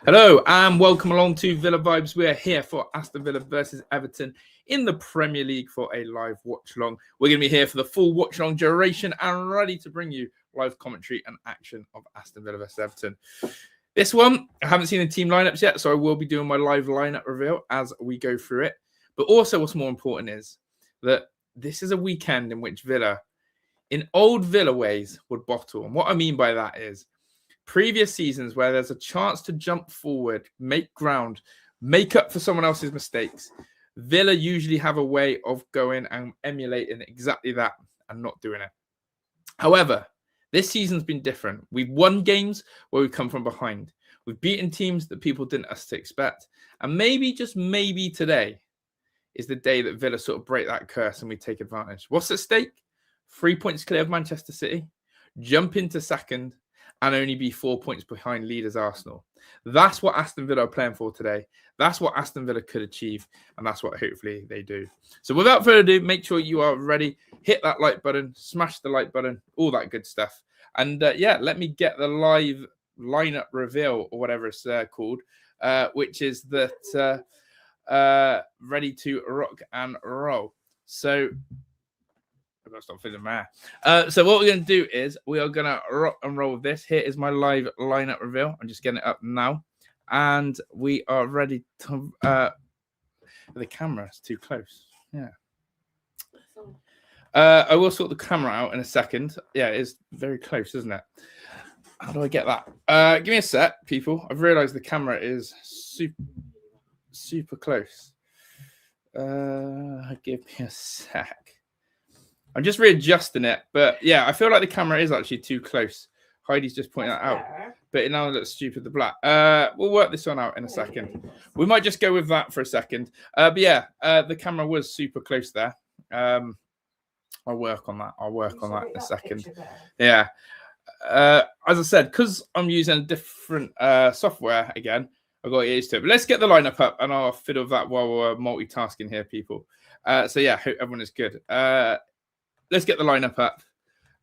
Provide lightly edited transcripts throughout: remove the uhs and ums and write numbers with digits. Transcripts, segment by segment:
Hello and welcome along to Villa Vibes. We are here for Aston Villa versus Everton in the Premier League for a live watch along. We're going to be here for the full watch along duration and ready to bring you live commentary and action of Aston Villa versus Everton. This one, I haven't seen the team lineups yet, so I will be doing my live lineup reveal as we go through it. But also what's more important is that this is a weekend in which Villa, in old Villa ways, would bottle. And what I mean by that is previous seasons where there's a chance to jump forward, make ground, make up for someone else's mistakes, Villa usually have a way of going and emulating exactly that and not doing it. However, this season's been different. We've won games where we've come from behind. We've beaten teams that people didn't us to expect. And maybe, just maybe today is the day that Villa sort of break that curse and we take advantage. What's at stake? 3 points clear of Manchester City, jump into second, and only be 4 points behind leaders Arsenal. That's what Aston Villa are playing for today. That's what Aston Villa could achieve, and that's what hopefully they do. So without further ado, make sure you are ready. Hit that like button, smash the like button, all that good stuff. And let me get the live lineup reveal or whatever it's called, which is that ready to rock and roll. So I've got to stop feeling mad. So what we're going to do is we are going to rock and roll with this. Here is my live lineup reveal. I'm just getting it up now. And we are ready to... the camera's too close. Yeah. I will sort the camera out in a second. Yeah, it's very close, isn't it? How do I get that? Give me a sec, people. I've realised the camera is super close. Give me a sec. I'm just readjusting it, but yeah, I feel like the camera is actually too close. Heidi's just pointing that out, but it now looks stupid, the black. We'll work this one out in a second. We might just go with that for a second. But yeah, the camera was super close there. I'll work on that. I'll work on that in a second. Yeah. As I said, because I'm using different software again, I've got to get used to it. But let's get the lineup up, and I'll fiddle with that while we're multitasking here, people. So yeah, hope everyone is good. Let's get the lineup up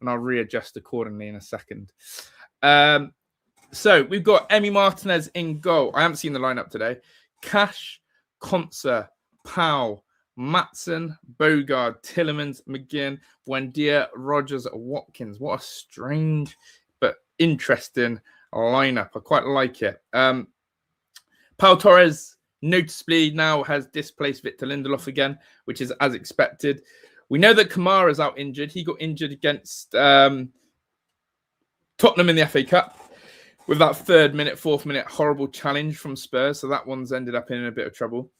and I'll readjust accordingly in a second. So we've got Emi Martinez in goal. I haven't seen the lineup today. Cash, Konsa, Powell, Matson, Bogard, Tielemans, McGinn, Buendia, Rogers, Watkins. What a strange but interesting lineup. I quite like it. Pau Torres noticeably now has displaced Victor Lindelof again, which is as expected. We know that Kamara's out injured. He got injured against Tottenham in the FA Cup with that fourth minute horrible challenge from Spurs. So that one's ended up in a bit of trouble.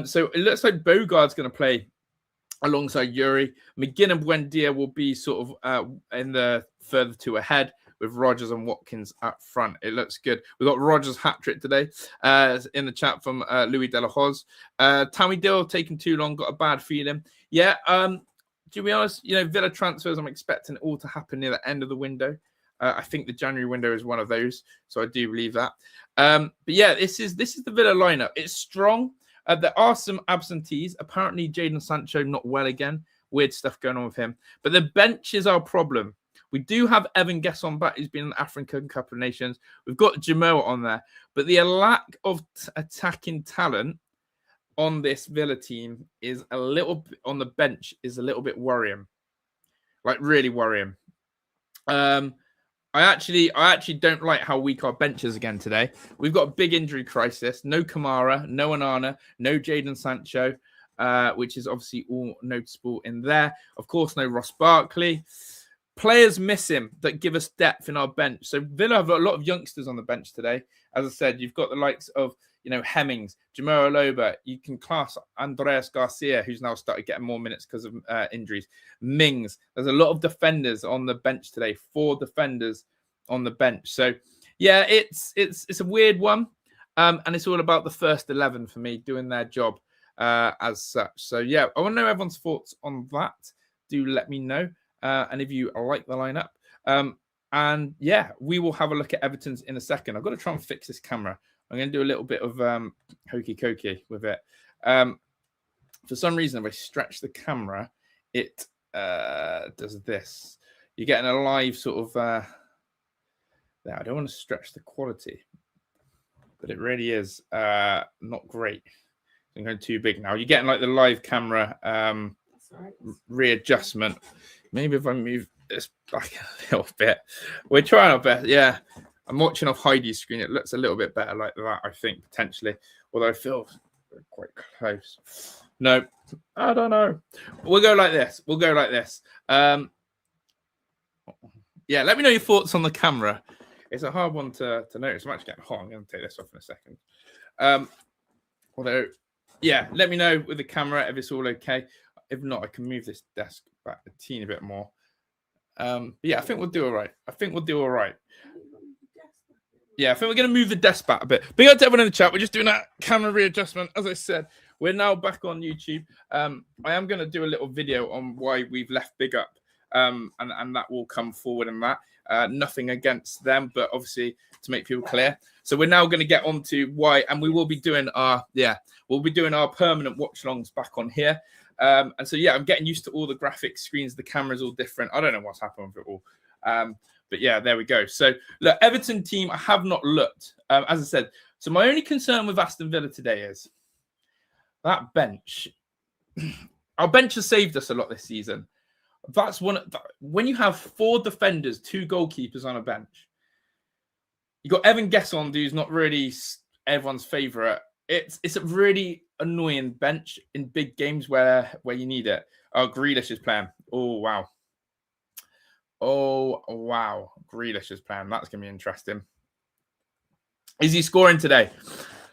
So it looks like Bogard's going to play alongside Yuri. McGinn and Buendia will be sort of in the further two ahead with Rogers and Watkins up front. It looks good. We've got Rogers' hat-trick today in the chat from Louis De La Hoz. Tammy Dill taking too long, got a bad feeling. Yeah, to be honest, Villa transfers, I'm expecting it all to happen near the end of the window. I think the January window is one of those, so I do believe that. But yeah, this is the Villa lineup. It's strong. There are some absentees. Apparently, Jadon Sancho not well again. Weird stuff going on with him. But the bench is our problem. We do have Evan Gesson back, who's been in the African Cup of Nations. We've got Jamoa on there. But the lack of attacking talent on this Villa team is a little bit on the bench is a little bit worrying. Like really worrying. I actually don't like how weak our bench is again today. We've got a big injury crisis. No Kamara, no Onana, no Jadon Sancho, which is obviously all noticeable in there. Of course, no Ross Barkley. Players miss him that give us depth in our bench. So Villa have a lot of youngsters on the bench today. As I said, you've got the likes of Hemmings, Jamoa Loba. You can class Andreas Garcia, who's now started getting more minutes because of injuries. Mings. There's a lot of defenders on the bench today. 4 defenders on the bench. So yeah, it's a weird one, and it's all about the first 11 for me doing their job as such. So yeah, I want to know everyone's thoughts on that. Do let me know, and if you like the lineup. And yeah, we will have a look at Everton's in a second. I've got to try and fix this camera. I'm going to do a little bit of hokey cokey with it. For some reason, if I stretch the camera, it does this. You're getting a live sort of... I don't want to stretch the quality. but it really is not great. I'm going too big now. You're getting like the live camera readjustment. Maybe if I move this back a little bit. We're trying our best. Yeah, I'm watching off Heidi's screen. It looks a little bit better like that, I think, potentially. Although I feel quite close. No, I don't know. We'll go like this. Yeah, let me know your thoughts on the camera. It's a hard one to notice. I'm actually getting hot. I'm going to take this off in a second. Although, yeah, let me know with the camera if it's all okay. If not, I can move this desk back a teeny bit more. Yeah, I think we'll do all right. Yeah, I think we're going to move the desk back a bit. Big up to everyone in the chat. We're just doing that camera readjustment. As I said, we're now back on YouTube. I am going to do a little video on why we've left Big Up, and that will come forward in that. Nothing against them, but obviously to make people clear. So we're now going to get on to why, and we will be doing our permanent watch-alongs back on here. And so, yeah, I'm getting used to all the graphic screens. The camera's all different. I don't know what's happened with it all. But yeah, there we go. So look, Everton team, I have not looked. As I said, so my only concern with Aston Villa today is that bench. Our bench has saved us a lot this season. That's when you have 4 defenders, 2 goalkeepers on a bench. You got Evan Gesson, who's not really everyone's favourite. It's a really annoying bench in big games where you need it. Oh, Grealish is playing. Oh wow. Grealish is playing. That's going to be interesting. Is he scoring today?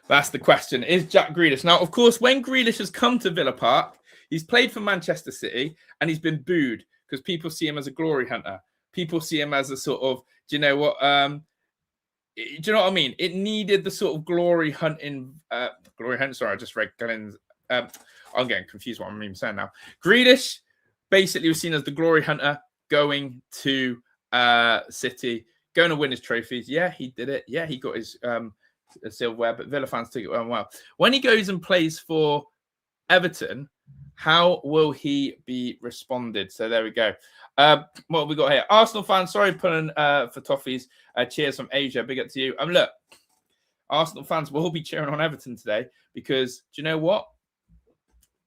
That's the question. Is Jack Grealish? Now, of course, when Grealish has come to Villa Park, he's played for Manchester City and he's been booed because people see him as a glory hunter. People see him as a sort of, do you know what? Do you know what I mean? It needed the sort of glory hunting. Sorry, I just read Glenn's. I'm getting confused what I'm even saying now. Grealish basically was seen as the glory hunter going to City, going to win his trophies. Yeah, he did it. Yeah, he got his silverware, but Villa fans took it well. When he goes and plays for Everton, how will he be responded? So there we go. What have we got here? Arsenal fans, sorry pulling for toffees. Cheers from Asia. Big up to you. Look, Arsenal fans will be cheering on Everton today because do you know what?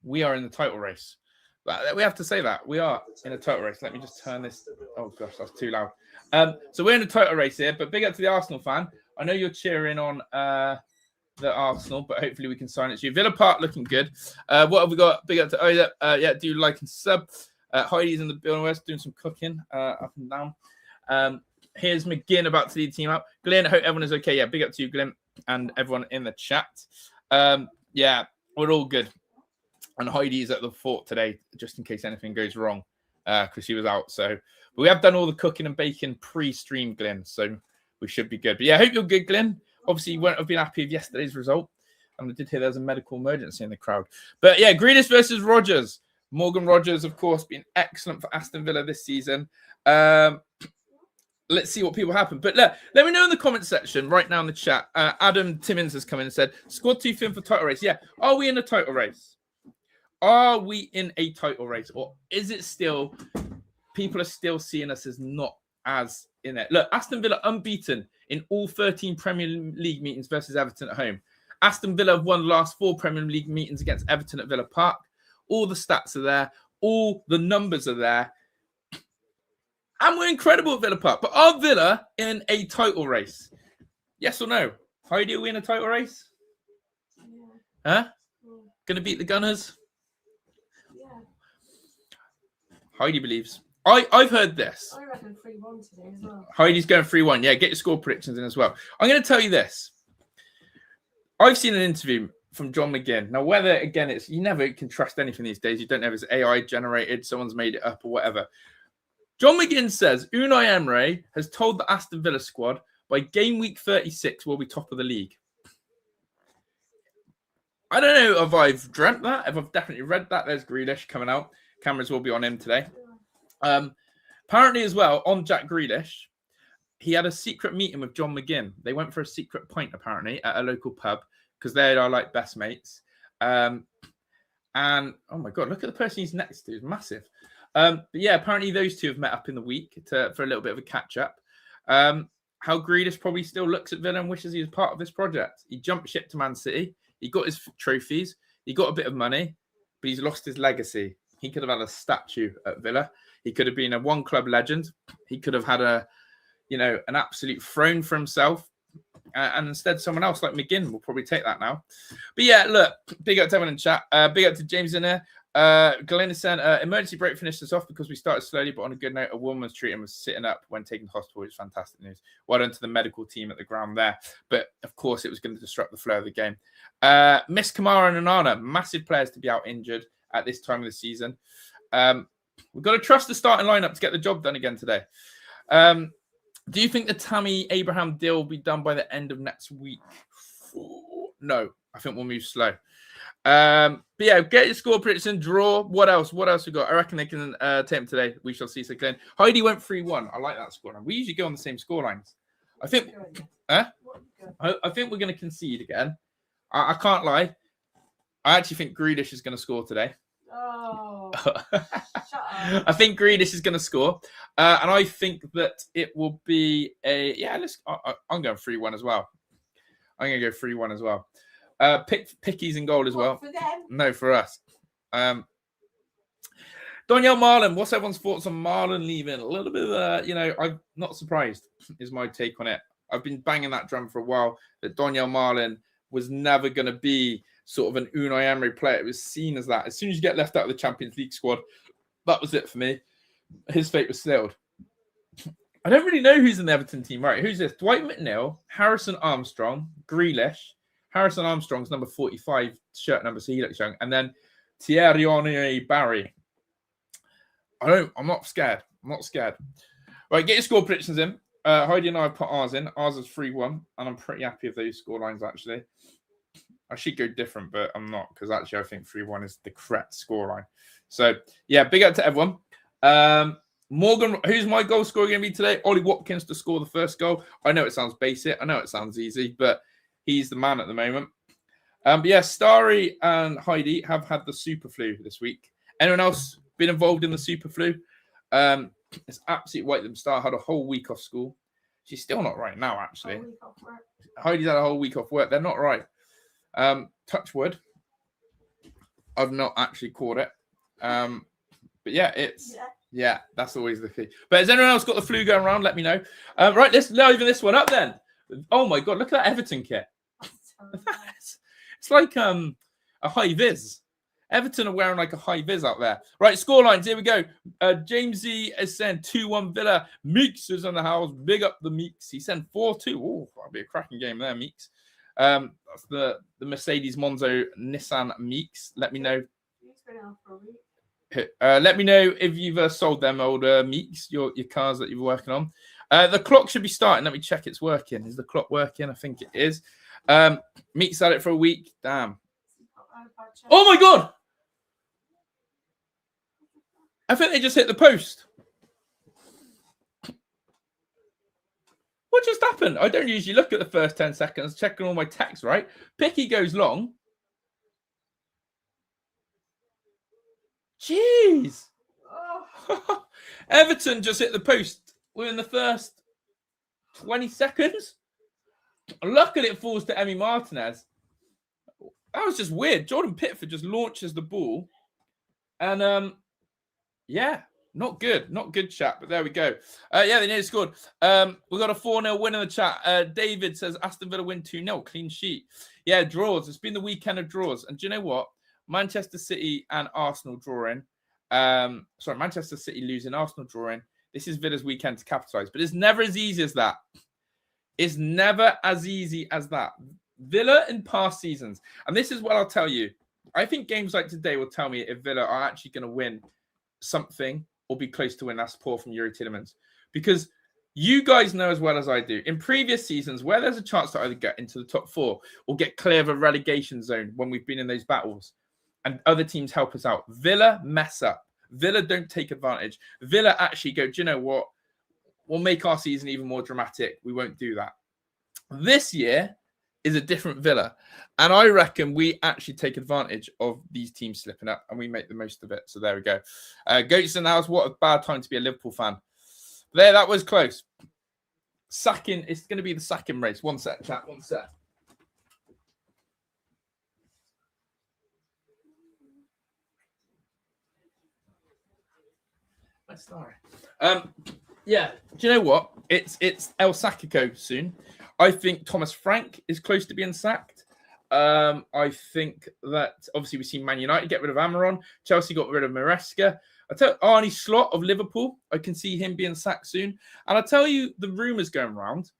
We are in the title race. We have to say that. We are in a title race. Let me just turn this. Oh, gosh, that's too loud. So we're in a title race here, but big up to the Arsenal fan. I know you're cheering on the Arsenal, but hopefully we can silence you. Villa Park looking good. What have we got? Big up to yeah, do like and sub. Heidi's in the building west doing some cooking up and down. Here's McGinn about to lead the team up. Glenn, I hope everyone is okay. Yeah, big up to you, Glenn, and everyone in the chat. Yeah, we're all good. And Heidi's at the fort today, just in case anything goes wrong, because she was out. So, but we have done all the cooking and baking pre-stream, Glenn. So we should be good. But yeah, I hope you're good, Glenn. Obviously, you won't have been happy with yesterday's result. And I did hear there was a medical emergency in the crowd. But yeah, Grealish versus Rodgers. Morgan Rodgers, of course, been excellent for Aston Villa this season. Let's see what people happen. But let me know in the comment section right now in the chat. Adam Timmins has come in and said, squad too thin for title race. Yeah. Are we in a title race? Are we in a title race? Or is it still, people are still seeing us as not as in it? Look, Aston Villa unbeaten in all 13 Premier League meetings versus Everton at home. Aston Villa have won the last 4 Premier League meetings against Everton at Villa Park. All the stats are there. All the numbers are there. And we're incredible at Villa Park. But are Villa in a title race? Yes or no? Heidi, are we in a title race? Yeah. Huh? Yeah. Going to beat the Gunners? Yeah. Heidi believes. I've heard this. I reckon 3-1 today as well. Heidi's going 3-1. Yeah, get your score predictions in as well. I'm going to tell you this. I've seen an interview from John McGinn. Now, whether, again, it's you never can trust anything these days. You don't know if it's AI generated, someone's made it up or whatever. John McGinn says Unai Emery has told the Aston Villa squad by game week 36 we'll be top of the league. I don't know if I've dreamt that, if I've definitely read that. There's Grealish coming out. Cameras will be on him today. Apparently as well, on Jack Grealish, he had a secret meeting with John McGinn. They went for a secret pint, apparently, at a local pub because they are like best mates. And, oh my God, look at the person he's next to. He's massive. But yeah, apparently those two have met up in the week for a little bit of a catch-up. how Grealish probably still looks at Villa and wishes he was part of this project. He jumped ship to Man City. He got his trophies. He got a bit of money, but he's lost his legacy. He could have had a statue at Villa. He could have been a one-club legend. He could have had an absolute throne for himself. And instead, someone else like McGinn will probably take that now. But yeah, look, big up to everyone in chat. Big up to James in there. Glenn is saying, emergency break finished us off because we started slowly, but on a good note, a woman was treated and was sitting up when taken to hospital, which is fantastic news. Well done to the medical team at the ground there. But of course, it was going to disrupt the flow of the game. Miss Kamara and Onana, massive players to be out injured at this time of the season. We've got to trust the starting lineup to get the job done again today. Do you think the Tammy Abraham deal will be done by the end of next week? No, I think we'll move slow. But yeah, get your score prediction, draw. What else? What else we got? I reckon they can take them today. We shall see. So Glenn. Heidi went 3-1. I like that scoreline. We usually go on the same scorelines. I think I think we're going to concede again. I can't lie. I actually think Grealish is going to score today. Oh, shut up. I think Grealish is going to score. And I think that it will be a... Yeah, I'm going 3-1 as well. I'm going to go 3-1 as well. Pickies in goal as well. For them? No, for us. Danielle Marlon, what's everyone's thoughts on Marlon leaving? A little bit of, I'm not surprised, is my take on it. I've been banging that drum for a while, that Danielle Marlon was never going to be sort of an Unai Emery player. It was seen as that. As soon as you get left out of the Champions League squad, that was it for me. His fate was sealed. I don't really know who's in the Everton team. Right, who's this? Dwight McNeil, Harrison Armstrong, Grealish. Harrison Armstrong's number 45 shirt number, so he looks young. And then Thierry Barry. I'm not scared. I'm not scared. Right, get your score predictions in. Heidi and I have put ours in. Ours is 3-1, and I'm pretty happy with those score lines, actually. I should go different, but I'm not, because actually I think 3-1 is the correct scoreline. So, yeah, big up to everyone. Morgan, who's my goal scorer going to be today? Ollie Watkins to score the first goal. I know it sounds basic. I know it sounds easy, but he's the man at the moment. But yeah, Starry and Heidi have had the super flu this week. Anyone else been involved in the super flu? It's absolutely white them. Star had a whole week off school. She's still not right now, actually. Heidi's had a whole week off work. They're not right. Touch wood. I've not actually caught it. But yeah, yeah, that's always the key. But has anyone else got the flu going around? Let me know. Right, let's liven this one up then. Oh my God, look at that Everton kit. It's like a high vis. Everton are wearing like a high vis out there. Right, scorelines. Here we go. Jamesy is saying 2-1 Villa. Meeks is in the house. Big up the Meeks. He sent 4-2. Oh, that'll be a cracking game there, Meeks. That's the Mercedes Monzo Nissan Meeks. Let me know. Let me know if you've sold them old Meeks, your cars that you're working on. The clock should be starting. Let me check it's working. Is the clock working? I think it is. Meeks had it for a week. Damn. Oh my God. I think they just hit the post. What just happened? I don't usually look at the first 10 seconds, checking all my texts, right? Picky goes long. Jeez. Oh. Everton just hit the post within the first 20 seconds. Luckily, it falls to Emi Martinez. That was just weird. Jordan Pickford just launches the ball. And, yeah, not good. Not good, chat. But there we go. Yeah, they nearly scored. We got a 4-0 win in the chat. David says Aston Villa win 2-0. Clean sheet. Yeah, draws. It's been the weekend of draws. And do you know what? Manchester City and Arsenal drawing. Manchester City losing, Arsenal drawing. This is Villa's weekend to capitalise. But it's never as easy as that. It's never as easy as that. Villa in past seasons. And this is what I'll tell you. I think games like today will tell me if Villa are actually going to win something or be close to win. That's poor from Yuri Tielemans. Because you guys know as well as I do, in previous seasons where there's a chance to either get into the top 4 or get clear of a relegation zone when we've been in those battles and other teams help us out, Villa mess up. Villa don't take advantage. Villa actually go, do you know what? We'll make our season even more dramatic. We won't do that. This year is a different Villa. And I reckon we actually take advantage of these teams slipping up and we make the most of it. So there we go. Goats in the house. What a bad time to be a Liverpool fan. There, that was close. sacking. It's going to be the sacking race. One sec, chat. One sec. My story. Yeah. Do you know what? It's El Sacico soon. I think Thomas Frank is close to being sacked. I think that obviously we've seen Man United get rid of Amaron. Chelsea got rid of Maresca. I tell Arnie Slot of Liverpool, I can see him being sacked soon. And I tell you, the rumours going around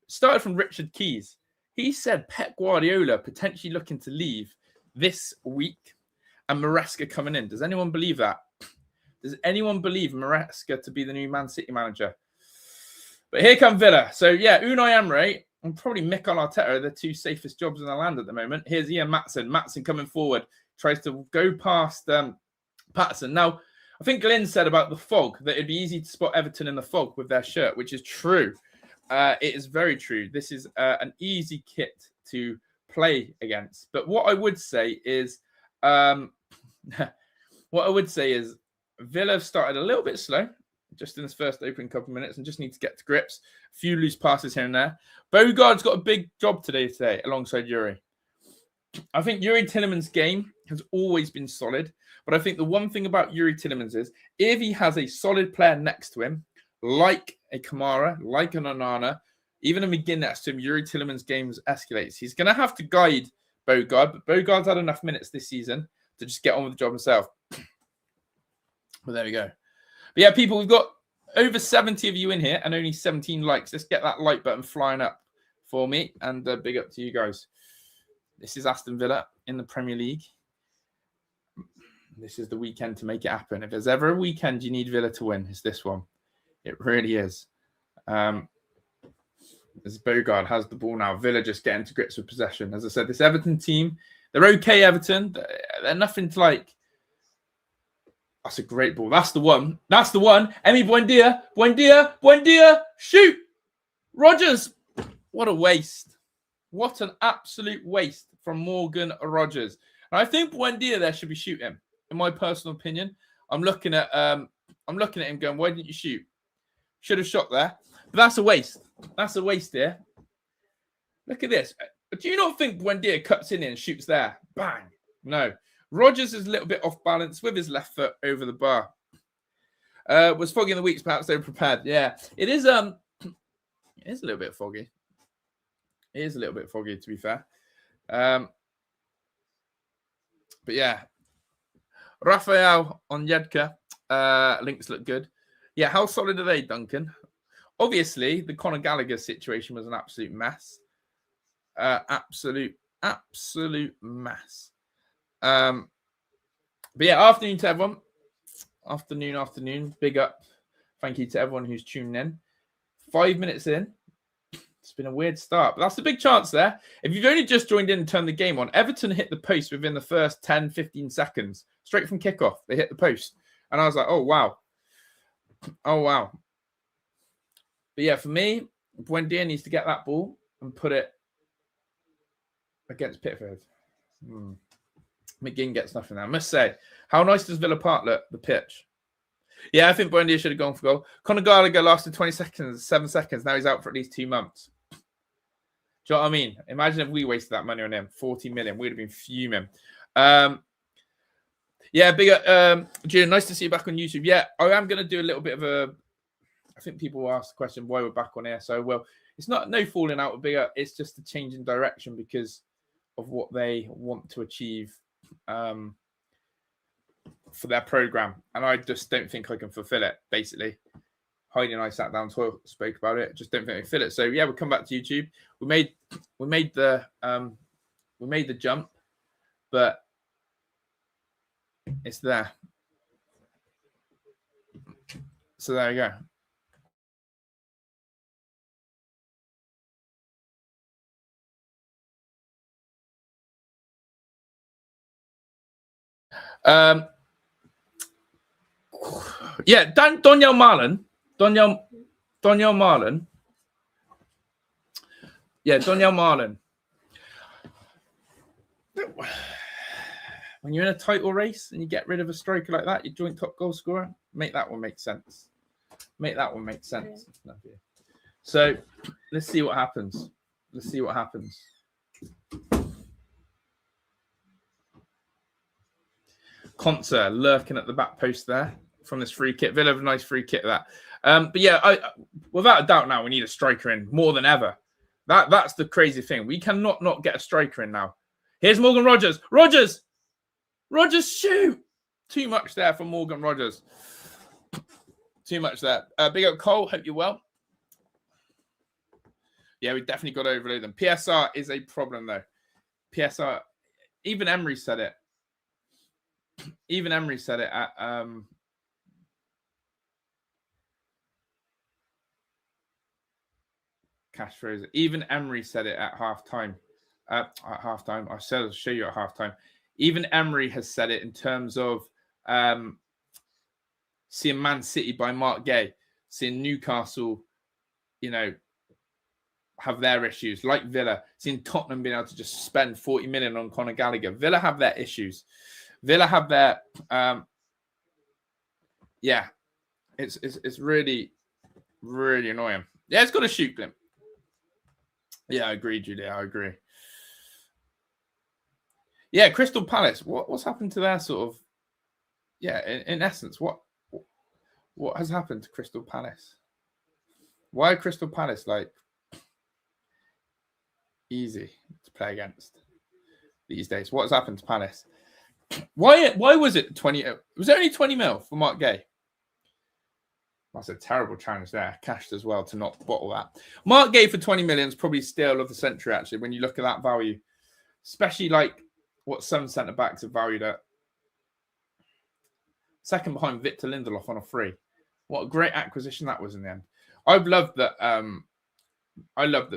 started from Richard Keys. He said Pep Guardiola potentially looking to leave this week and Maresca coming in. Does anyone believe that? Does anyone believe Maresca to be the new Man City manager? But here come Villa. So yeah, Unai Emery and probably Mikel Arteta are the two safest jobs in the land at the moment. Here's Ian Maatsen. Maatsen coming forward, tries to go past Patterson. Now, I think Glyn said about the fog that it'd be easy to spot Everton in the fog with their shirt, which is true. It is very true. This is an easy kit to play against. But what I would say is, Villa have started a little bit slow, just in this first opening couple of minutes, and just need to get to grips. A few loose passes here and there. Bogart's got a big job today alongside Yuri. I think Yuri Tielemans' game has always been solid, but I think the one thing about Yuri Tielemans is if he has a solid player next to him, like a Kamara, like an Onana, even a McGinn next to him, Yuri Tielemans' games escalates. He's going to have to guide Bogard, but Bogard's had enough minutes this season to just get on with the job himself. Well, there we go. But yeah, people, we've got over 70 of you in here and only 17 likes. Let's get that like button flying up for me, and big up to you guys. This is Aston Villa in the Premier League. This is the weekend to make it happen. If there's ever a weekend you need Villa to win, it's this one. It really is. As Bogard has the ball now, Villa just getting to grips with possession. As I said, this Everton team, they're okay, Everton. They're nothing to like. That's a great ball. That's the one. That's the one. Emi Buendia. Buendia. Shoot. Rodgers. What a waste. What an absolute waste from Morgan Rodgers. And I think Buendia there should be shooting, in my personal opinion. I'm looking at him going, why didn't you shoot? Should have shot there. But that's a waste. That's a waste here. Look at this. Do you not think Buendia cuts in and shoots there? Bang. No. Rodgers is a little bit off balance with his left foot over the bar. Was foggy in the weeks, perhaps they were prepared. Yeah, it is a little bit foggy. It is a little bit foggy, to be fair. But yeah. Rafael Onyedka. Links look good. Yeah, how solid are they, Duncan? Obviously, the Conor Gallagher situation was an absolute mess. Absolute mess. But yeah, afternoon to everyone. Afternoon. Big up. Thank you to everyone who's tuning in. 5 minutes in. It's been a weird start, but that's a big chance there. If you've only just joined in and turned the game on, Everton hit the post within the first 10, 15 seconds. Straight from kickoff, they hit the post. And I was like, oh, wow. But yeah, for me, Buendia needs to get that ball and put it against Pickford. McGinn gets nothing there. I must say, how nice does Villa Park look, the pitch? Yeah, I think Buendia should have gone for goal. Conor Gallagher lasted 7 seconds. Now he's out for at least 2 months. Do you know what I mean? Imagine if we wasted that money on him. 40 million. We'd have been fuming. Yeah, bigger. Julian, nice to see you back on YouTube. Yeah, I am going to do a little bit of a... I think people will ask the question why we're back on air. So, well, it's no falling out with bigger. It's just a change in direction because of what they want to achieve for their program, and I just don't think I can fulfill it. Basically, Heidi and I sat down, spoke about it. Just don't think I can fit it. So yeah, we'll come back to YouTube. We made the jump, but it's there. So there you go. Yeah, Donyell Marlon. Yeah, Donyell Marlon. When you're in a title race and you get rid of a striker like that, your joint top goal scorer, make that one make sense. So let's see what happens. Let's see what happens. Konsa lurking at the back post there from this free kick. Villa have a nice free kick that. But yeah, without a doubt now we need a striker in more than ever. That's the crazy thing. We cannot not get a striker in now. Here's Morgan Rogers. Rogers, shoot! Too much there for Morgan Rogers. Too much there. Big up Cole. Hope you're well. Yeah, we definitely got to overload them. PSR is a problem though. PSR. Even Emery said it. Even Emery said it at Cash Fraser. Even Emery said it at halftime. At halftime, I said I'll show you at halftime. Even Emery has said it in terms of seeing Man City by Mark Gay, seeing Newcastle, have their issues, like Villa, seeing Tottenham being able to just spend 40 million on Conor Gallagher. Villa have their issues. Villa have their, it's really, really annoying. Yeah, it's got a shoot Glim. Yeah, I agree, Julia. I agree. Yeah, Crystal Palace. What's happened to their sort of? Yeah, in essence, what has happened to Crystal Palace? Why are Crystal Palace like easy to play against these days? What has happened to Palace? Why was it 20? Was it only 20 mil for Mark Gay? That's a terrible challenge there. Cashed as well to not bottle that. Mark Gay for 20 million is probably steal of the century, actually, when you look at that value. Especially like what some centre-backs are valued at. Second behind Victor Lindelof on a free. What a great acquisition that was in the end. I loved that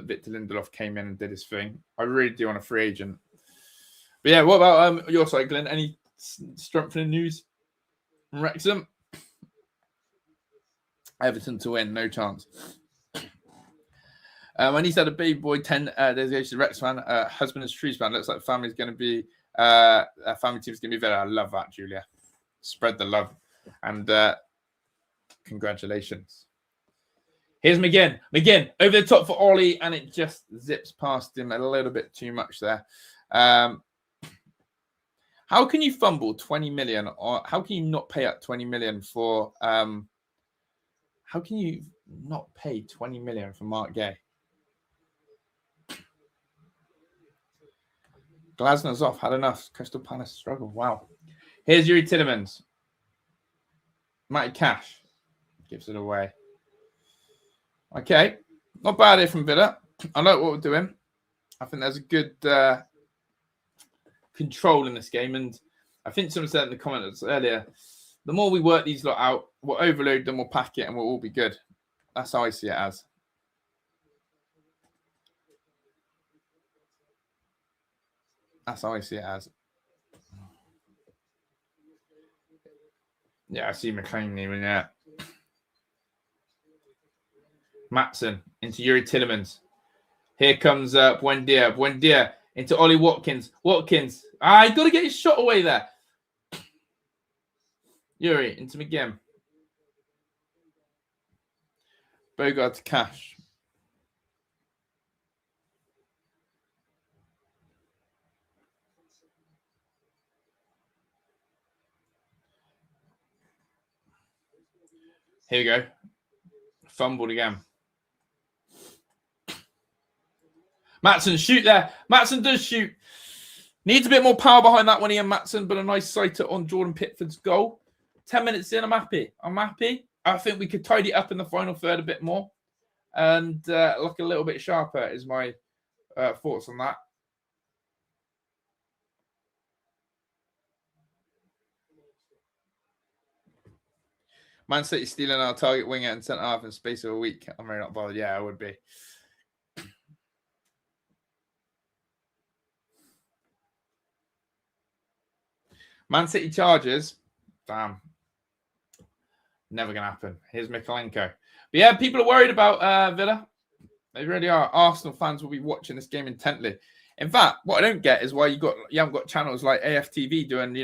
Victor Lindelof came in and did his thing. I really do on a free agent. But yeah, what about your side, Glenn? Any strengthening news from Wrexham? Everton to win, no chance. When he's had a baby boy, 10 days to Rex fan, husband is Shrewsbury. Looks like the family's going to be, family team's going to be Villa. I love that, Julia. Spread the love. And congratulations. Here's McGinn. McGinn over the top for Ollie, and it just zips past him a little bit too much there. How can you fumble 20 million? Or how can you not pay up 20 million for... how can you not pay 20 million for Mark Gay? Glasner's off. Had enough. Crystal Palace struggle. Wow. Here's Yuri Tielemans. Matty Cash gives it away. Okay. Not bad here from Villa. I like what we're doing. I think there's a good control in this game. And I think someone said in the comments earlier, the more we work these lot out, we'll overload them, we'll pack it, and we'll all be good. That's how I see it as. That's how I see it as. Yeah, I see McLean even, yeah. Matson into Yuri Tielemans. Here comes Buendia. Buendia into Ollie Watkins. Watkins. He's got to get his shot away there. Yuri into McGinn. Bogard to Cash. Here we go. Fumbled again. Matson, shoot there. Matson does shoot. Needs a bit more power behind that one, Ian Matson, but a nice sighter on Jordan Pickford's goal. 10 minutes in, I'm happy. I think we could tidy up in the final third a bit more and look a little bit sharper is my thoughts on that. Man City stealing our target winger and centre half in the space of a week. I'm very not bothered. Yeah, I would be. Man City Chargers. Damn. Never going to happen. Here's Mikalenko. But yeah, people are worried about Villa. They really are. Arsenal fans will be watching this game intently. In fact, what I don't get is why you haven't got channels like AFTV doing,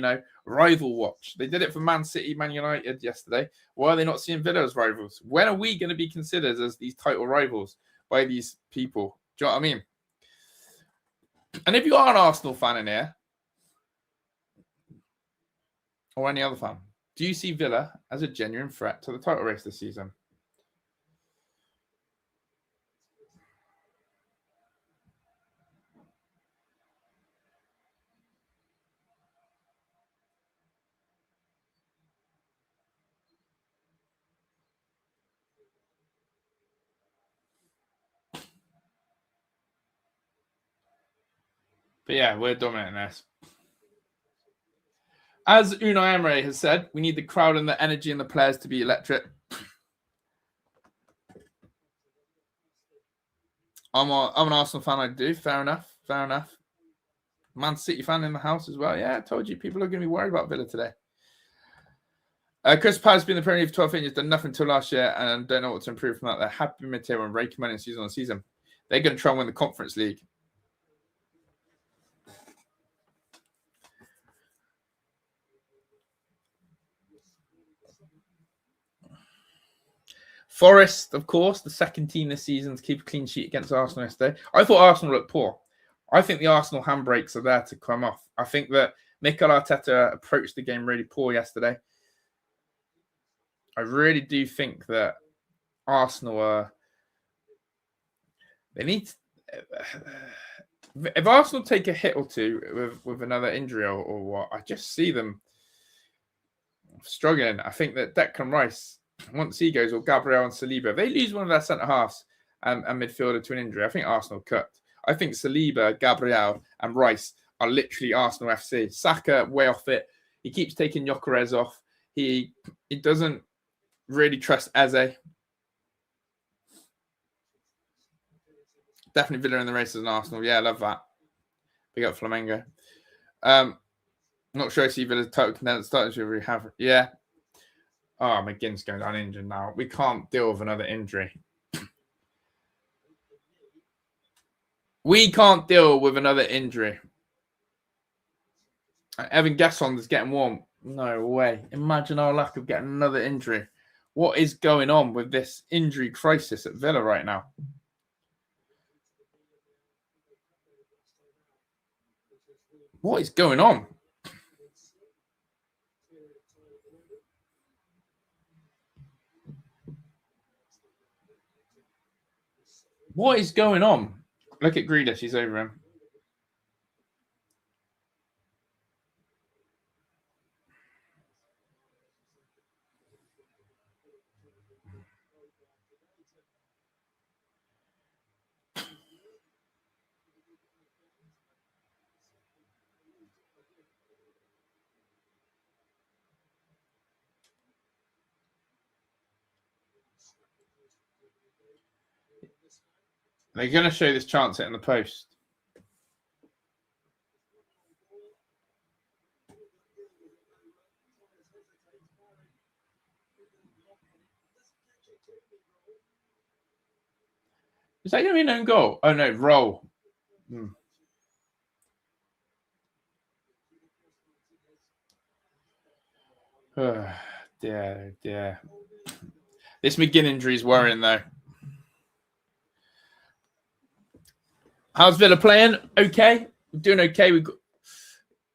rival watch. They did it for Man City, Man United yesterday. Why are they not seeing Villa as rivals? When are we going to be considered as these title rivals by these people? Do you know what I mean? And if you are an Arsenal fan in here, or any other fan, do you see Villa as a genuine threat to the title race this season? But yeah, we're dominating this. As Unai Emery has said, we need the crowd and the energy and the players to be electric. I'm an Arsenal fan, I do. Fair enough. Man City fan in the house as well. Yeah, I told you, people are going to be worried about Villa today. Chris Paz been in the Premier League for 12 years, done nothing until last year, and don't know what to improve from that. They're happy mid-table and raking money season on season. They're going to try and win the Conference League. Forest, of course, the second team this season to keep a clean sheet against Arsenal yesterday. I thought Arsenal looked poor. I think the Arsenal handbrakes are there to come off. I think that Mikel Arteta approached the game really poor yesterday. I really do think that Arsenal are... They need... If Arsenal take a hit or two with another injury or what, I just see them struggling. I think that Declan Rice, once he goes, or Gabriel and Saliba, if they lose one of their centre-halves and midfielder to an injury, I think Arsenal cut. I think Saliba, Gabriel and Rice are literally Arsenal FC. Saka, way off it. He keeps taking Gyökeres off. He doesn't really trust Eze. Definitely Villa in the race as an Arsenal. Yeah, I love that. Big up Flamengo. Not sure I see Villa's title contender starting to really have. Yeah. Oh, McGinn's going down injured now. We can't deal with another injury. We can't deal with another injury. Evan Gesson's getting warm. No way. Imagine our luck of getting another injury. What is going on with this injury crisis at Villa right now? What is going on? What is going on? Look at Grealish. He's over him. They're going to show this chance in the post. Is that going to be an own goal? Oh, no, roll. Oh, dear. This McGinn injury is worrying, though. How's Villa playing? Okay. We're doing okay.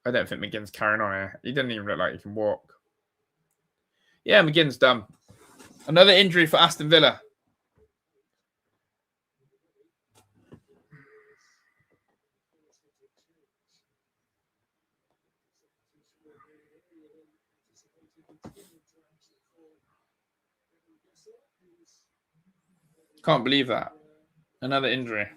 I don't think McGinn's carrying on here. He doesn't even look like he can walk. Yeah, McGinn's done. Another injury for Aston Villa. Can't believe that. Another injury.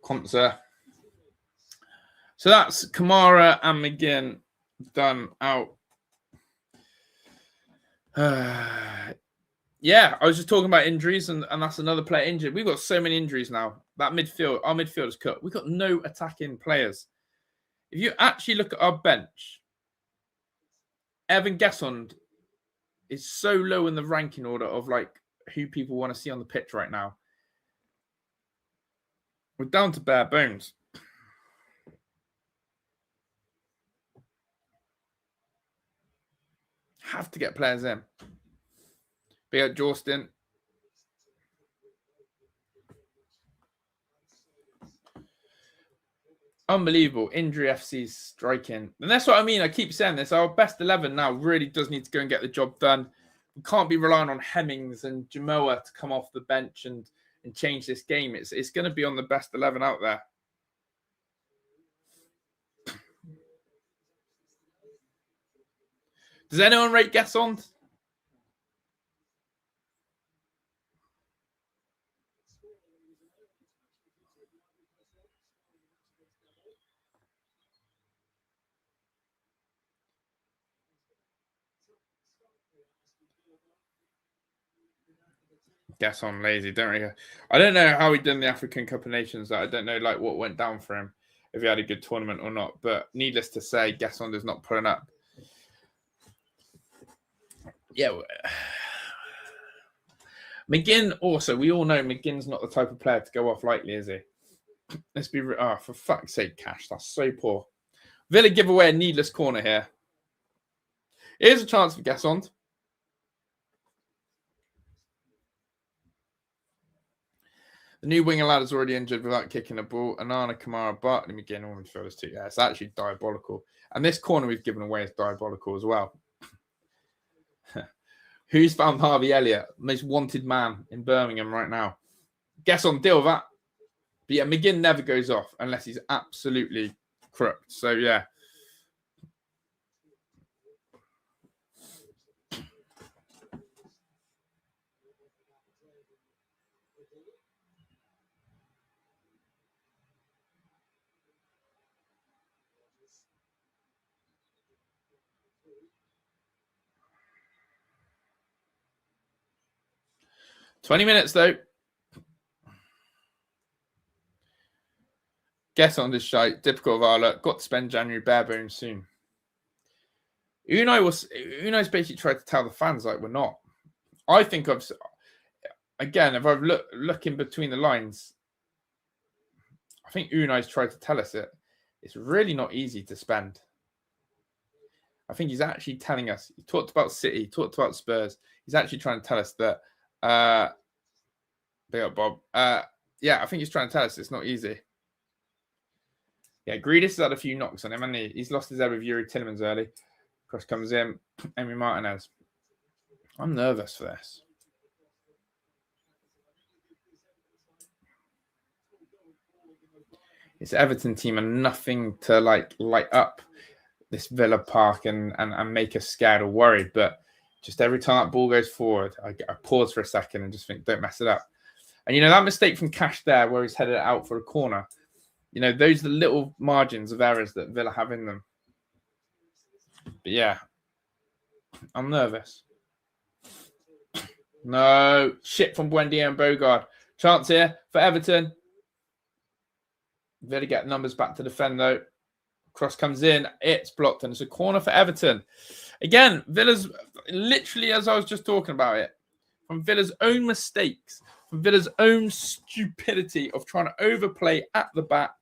Concert. So that's Kamara and McGinn done out. Yeah, I was just talking about injuries, and that's another player injured. We've got so many injuries now That midfield, our midfield is cut. We've got no attacking players. If you actually look at our bench, Evan Gessond is so low in the ranking order of like who people want to see on the pitch right now. We're down to bare bones. Have to get players in. Be at Jorston. Unbelievable. Injury FC's striking. And that's what I mean. I keep saying this. Our best 11 now really does need to go and get the job done. We can't be relying on Hemmings and Jamoa to come off the bench and change this game. It's going to be on the best 11 out there. Does anyone rate Gessond? Gessond lazy, don't really. I don't know how he did in the African Cup of Nations. I don't know like what went down for him, if he had a good tournament or not. But needless to say, Gessond is not pulling up. Yeah. McGinn also, we all know McGinn's not the type of player to go off lightly, is he? Let's be for fuck's sake, Cash. That's so poor. Villa give away a needless corner here. Here's a chance for Gessond. The new winger lad is already injured without kicking a ball. Anana, Kamara, Bartley, McGinn, all midfielders too. Yeah, it's actually diabolical. And this corner we've given away is diabolical as well. Who's found Harvey Elliott? Most wanted man in Birmingham right now. Gessond, deal with that. But yeah, McGinn never goes off unless he's absolutely crooked. So yeah. "20 minutes though. Gessond is shite. Typical of Arla. Got to spend January bare bones soon." Unai's basically tried to tell the fans like we're not. I think if I've looking between the lines, I think Unai's tried to tell us it's really not easy to spend. I think he's actually telling us. He talked about City, talked about Spurs. He's actually trying to tell us that. Big up, Bob. Yeah, I think he's trying to tell us it's not easy. Yeah, Grealish has had a few knocks on him, and he's lost his head with Yuri Tielemans early. Cross comes in. Emi Martinez. I'm nervous for this. It's Everton team and nothing to light up this Villa Park and make us scared or worried. But just every time that ball goes forward, I pause for a second and just think, don't mess it up. And, that mistake from Cash there where he's headed it out for a corner, those are the little margins of errors that Villa have in them. But, yeah, I'm nervous. No, shit from Buendia and Bogard. Chance here for Everton. Villa get numbers back to defend, though. Cross comes in. It's blocked, and it's a corner for Everton. Again, Villa's literally, as I was just talking about it, from Villa's own mistakes, from Villa's own stupidity of trying to overplay at the back,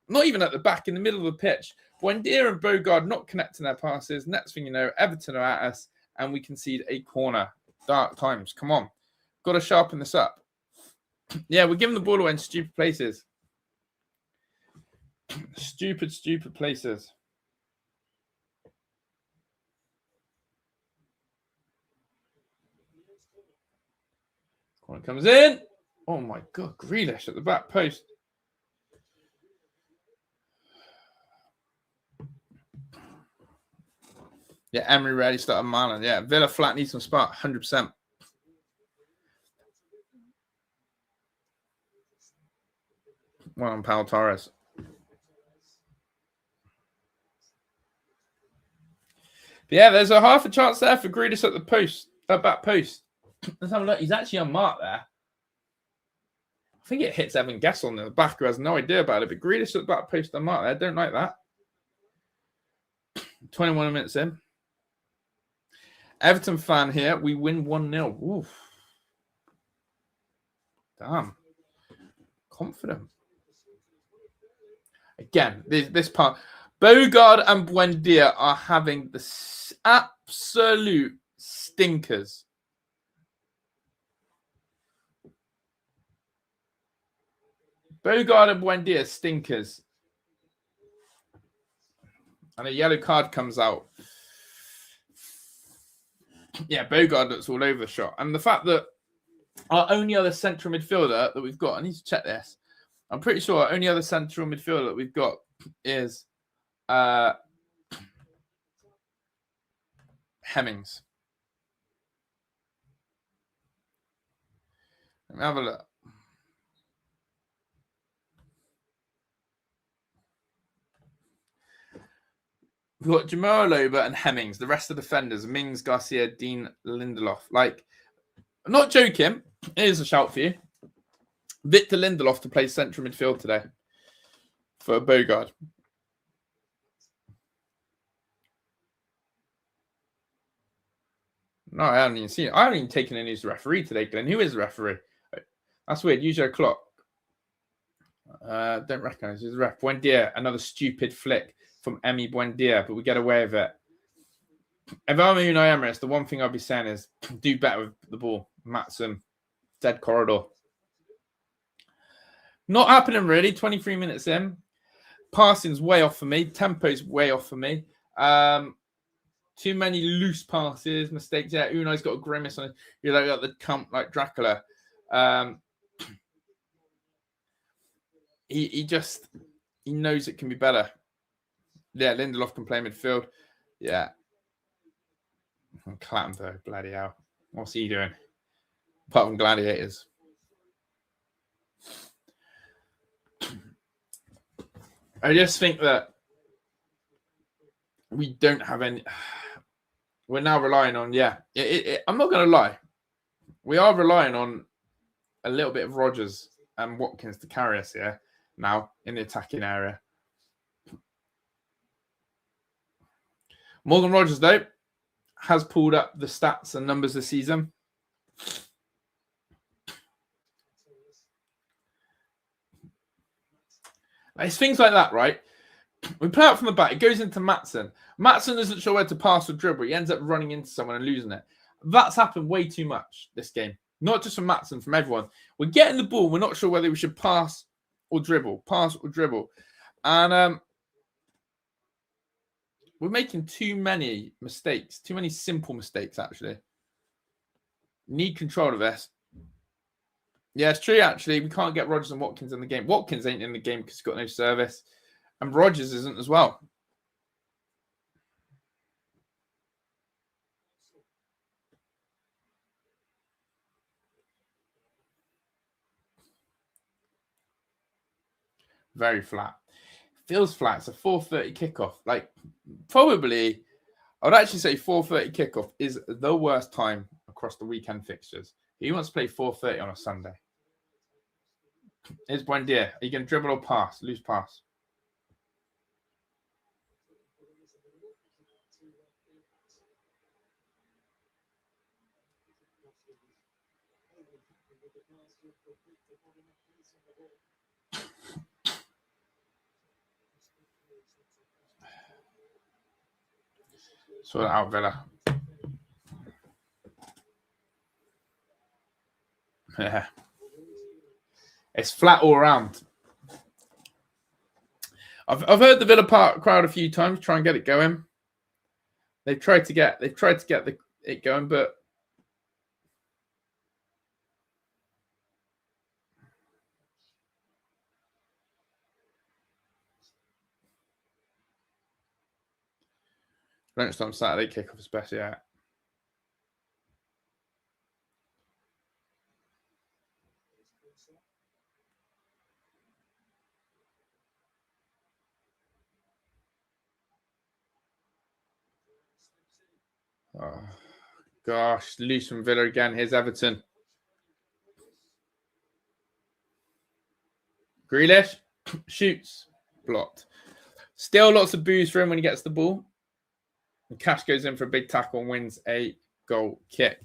not even at the back, in the middle of the pitch. Buendia and Bogard not connecting their passes. Next thing you know, Everton are at us, and we concede a corner. Dark times. Come on. Got to sharpen this up. Yeah, we're giving the ball away in stupid places. Stupid places. Corner comes in. Oh my God, Grealish at the back post. Yeah, Emery ready started Marlon. Yeah, Villa flat needs some spark, 100%. Well on Pau Torres. But yeah, there's a half a chance there for Grealish at the post, back post. Let's have a look. He's actually unmarked there. I I think it hits Evan Gessel in the back, who has no idea about it. But Grealish at the back post the mark there. Don't like that. 21 minutes in. Everton fan here. We win 1-0. Oof. Damn. Confident. Again, this part. Bogard and Buendia are having the absolute stinkers. Bogard and Buendia stinkers. And a yellow card comes out. Yeah, Bogard looks all over the shot. And the fact that our only other central midfielder that we've got, I need to check this. I'm pretty sure our only other central midfielder that we've got is Hemmings. Let me have a look. We've got Jamal Loba and Hemmings. The rest of the defenders, Mings, Garcia, Dean, Lindelof. Like, I'm not joking. Here's a shout for you. Victor Lindelof to play central midfield today for Bogard. No, I haven't even seen it. I haven't even taken in who's the referee today, Glenn. Who is the referee? That's weird. Use your clock. Don't recognize who's the ref. Buendia, another stupid flick from Emi Buendia, but we get away with it. If I'm Unai Emery, the one thing I'll be saying is do better with the ball. Matson, dead corridor. Not happening really. 23 minutes in. Passing's way off for me. Tempo's way off for me. Too many loose passes, mistakes. Yeah, Unai's got a grimace on it. You're like got the camp like Dracula. He knows it can be better. Yeah, Lindelof can play midfield. Yeah. Clattenburg, bloody hell. What's he doing? Apart from gladiators. I just think that we don't have any. We're now relying on, I'm not going to lie. We are relying on a little bit of Rodgers and Watkins to carry us here now in the attacking area. Morgan Rodgers, though, has pulled up the stats and numbers this season. It's things like that, right? We play out from the back. It goes into Matson. Matson isn't sure where to pass or dribble. He ends up running into someone and losing it. That's happened way too much this game. Not just from Matson, from everyone. We're getting the ball. We're not sure whether we should pass or dribble. Pass or dribble. And we're making too many mistakes. Too many simple mistakes, actually. Need control of this. Yeah, it's true, actually. We can't get Rodgers and Watkins in the game. Watkins ain't in the game because he's got no service. And Rodgers isn't as well. Very flat. Feels flat. It's a 4:30 kickoff. Like, probably, I would actually say 4:30 kickoff is the worst time across the weekend fixtures. He wants to play 4:30 on a Sunday. Here's Buendia. Are you going to dribble or pass? Loose pass. Sort it out, Villa. Yeah. It's flat all around. I've heard the Villa Park crowd a few times try and get it going. They've tried to get it going, but lunchtime Saturday kickoff is better, yeah. Oh, gosh, loose from Villa again. Here's Everton. Grealish shoots, blocked. Still lots of boos for him when he gets the ball. And Cash goes in for a big tackle and wins a goal kick.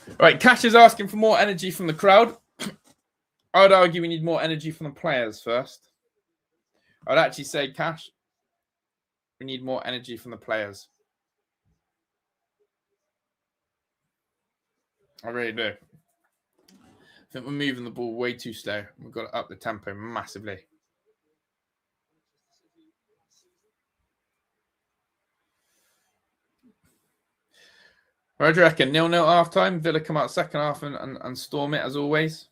All right, Cash is asking for more energy from the crowd. I would argue we need more energy from the players first. I'd actually say, Cash, we need more energy from the players. I really do. I think we're moving the ball way too slow. We've got to up the tempo massively. What do you reckon? 0-0 half time. Villa come out second half and storm it as always.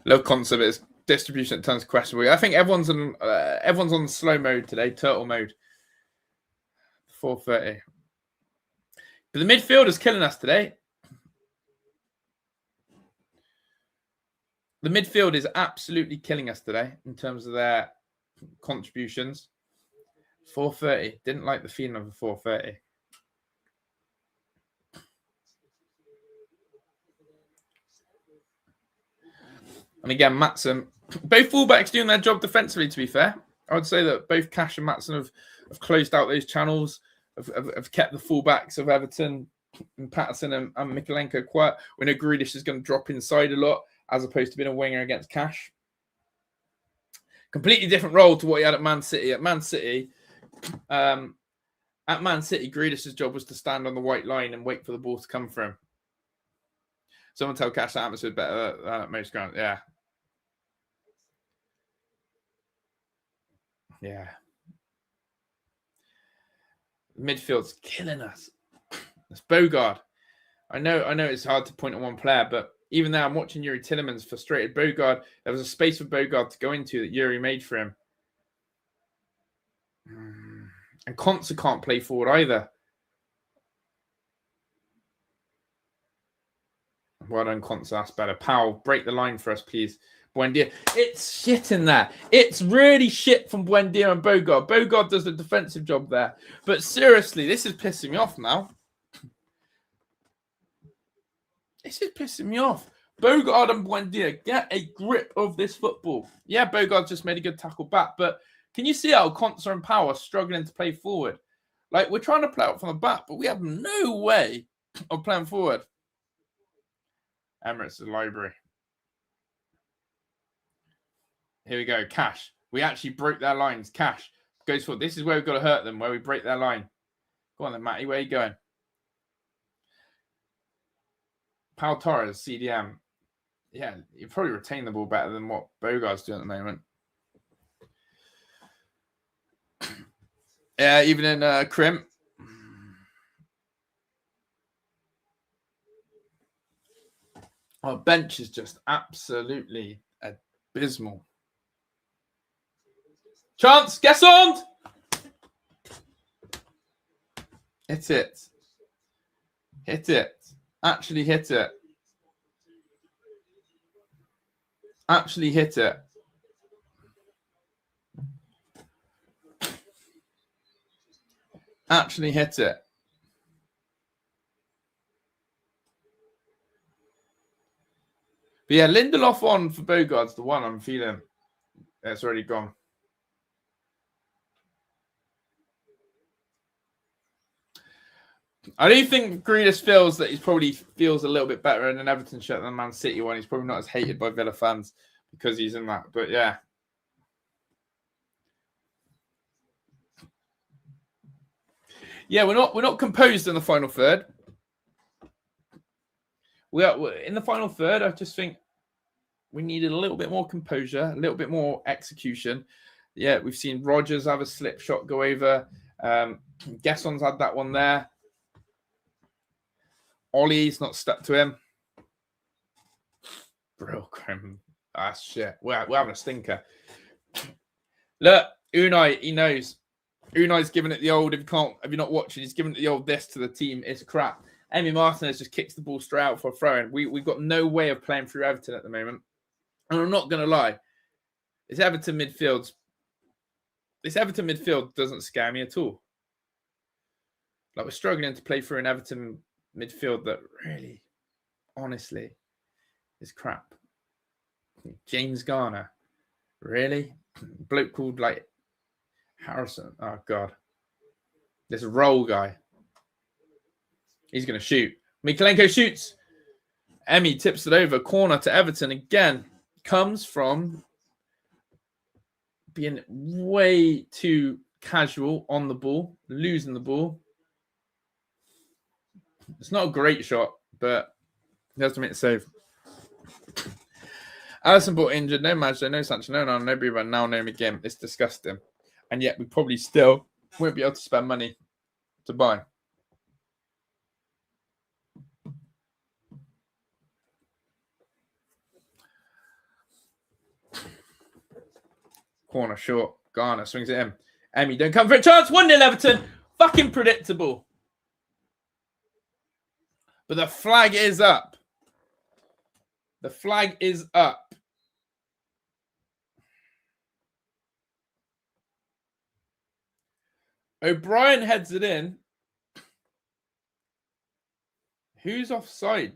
Low concept is distribution at times questionable. I think everyone's on slow mode today, turtle mode. 4:30. But the midfield is killing us today. The midfield is absolutely killing us today in terms of their contributions. 4:30. Didn't like the feeling of a 4:30. And again, Maatsen, both fullbacks doing their job defensively, to be fair. I would say that both Cash and Maatsen have closed out those channels, have kept the fullbacks of Everton and Patterson and Mikalenko quiet. We know Grealish is going to drop inside a lot, as opposed to being a winger against Cash. Completely different role to what he had at Man City. At Man City, Grealish's job was to stand on the white line and wait for the ball to come for him. Someone tell Cash that atmosphere better than at most ground. Yeah. Yeah. Midfield's killing us. It's Bogard. I know it's hard to point at one player, but even now I'm watching Yuri Tielemans frustrated. Bogard, there was a space for Bogard to go into that Yuri made for him. And Konsa can't play forward either. Well done, Konsa. That's better. Powell, break the line for us, please. Buendia. It's shit in there. It's really shit from Buendia and Bogard. Bogard does the defensive job there. But seriously, this is pissing me off now. This is pissing me off. Bogard and Buendia, get a grip of this football. Yeah, Bogard just made a good tackle back, but can you see how Konsa and Powell are struggling to play forward? Like, we're trying to play out from the back, but we have no way of playing forward. Emirates, the library. Here we go. Cash. We actually broke their lines. Cash goes forward. This is where we've got to hurt them, where we break their line. Go on then, Matty. Where are you going? Pau Torres, CDM. Yeah, you probably retain the ball better than what Bogard's doing at the moment. Yeah, even in Crimp. Our bench is just absolutely abysmal. Chance, guess on! Hit it. Hit it. Actually hit it. Actually hit it. Actually hit it. But yeah, Lindelof on for Bogard's the one I'm feeling. It's already gone. I do think Grealish feels that he probably feels a little bit better in an Everton shirt than Man City one. He's probably not as hated by Villa fans because he's in that. But yeah. Yeah, we're not composed in the final third. We're in the final third. I just think we needed a little bit more composure, a little bit more execution. Yeah, we've seen Rodgers have a slip shot go over. Gesson's had that one there. Ollie's not stuck to him. Bro, that's shit. We're having a stinker. Look, Unai, he knows. Unai's giving it the old, if you're not watching, he's giving it the old this to the team. It's crap. Emi Martinez just kicks the ball straight out for a throw-in. We've got no way of playing through Everton at the moment. And I'm not going to lie. This Everton midfield doesn't scare me at all. Like, we're struggling to play through an Everton midfield that really, honestly, is crap. James Garner. Really? Bloke called, like, Harrison. Oh, God. This roll guy. He's going to shoot. Mikalenko shoots. Emmy tips it over. Corner to Everton again. Comes from being way too casual on the ball. Losing the ball. It's not a great shot, but he has to make the save. Alisson bought injured. No Maggio, no Sancho, no Bruno, now no McGinn. It's disgusting. And yet we probably still won't be able to spend money to buy. Corner short. Garner swings it in. Emmy, don't come for a chance. 1-0 Everton. Fucking predictable. But the flag is up. The flag is up. O'Brien heads it in. Who's offside?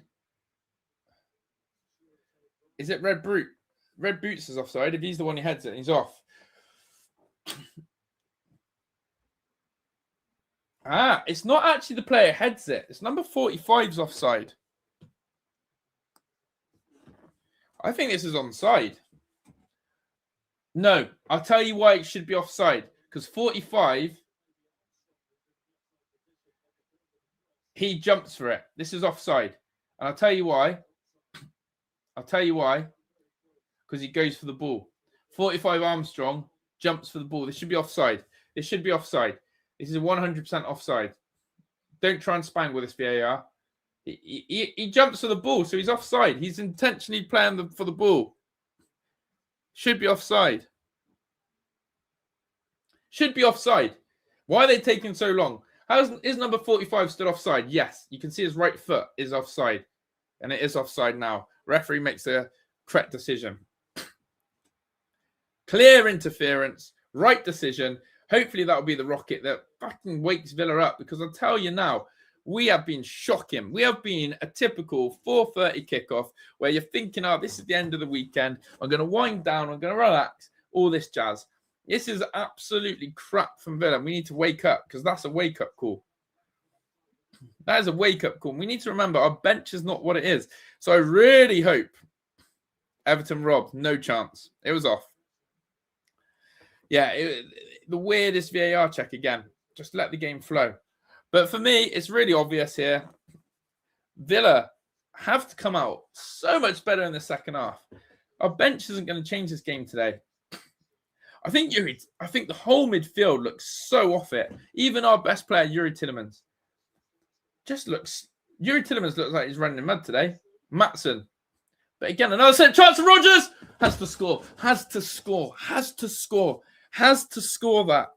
Is it Red Brute? Red Boots is offside. If he's the one who heads it, he's off. It's not actually the player who heads it. It's number 45's offside. I think this is onside. No, I'll tell you why it should be offside. Because 45, he jumps for it. This is offside. And I'll tell you why. Because he goes for the ball. 45 Armstrong jumps for the ball. This should be offside. This is 100% offside. Don't try and spangle this VAR. He jumps for the ball, so he's offside. He's intentionally playing for the ball. Should be offside. Should be offside. Why are they taking so long? Is number 45 still offside? Yes. You can see his right foot is offside. And it is offside now. Referee makes a correct decision. Clear interference. Right decision. Hopefully that'll be the rocket that fucking wakes Villa up. Because I'll tell you now, we have been shocking. We have been a typical 4:30 kickoff where you're thinking, oh, this is the end of the weekend. I'm going to wind down. I'm going to relax. All this jazz. This is absolutely crap from Villa. We need to wake up because that's a wake-up call. That is a wake-up call. We need to remember our bench is not what it is. So I really hope Everton robbed. No chance. It was off. Yeah, the weirdest VAR check again. Just let the game flow. But for me, it's really obvious here. Villa have to come out so much better in the second half. Our bench isn't going to change this game today. I think the whole midfield looks so off it. Even our best player, Tielemans, Yuri Tielemans looks like he's running in mud today. Maatsen. But again, another set chance for Rodgers. Has to score that.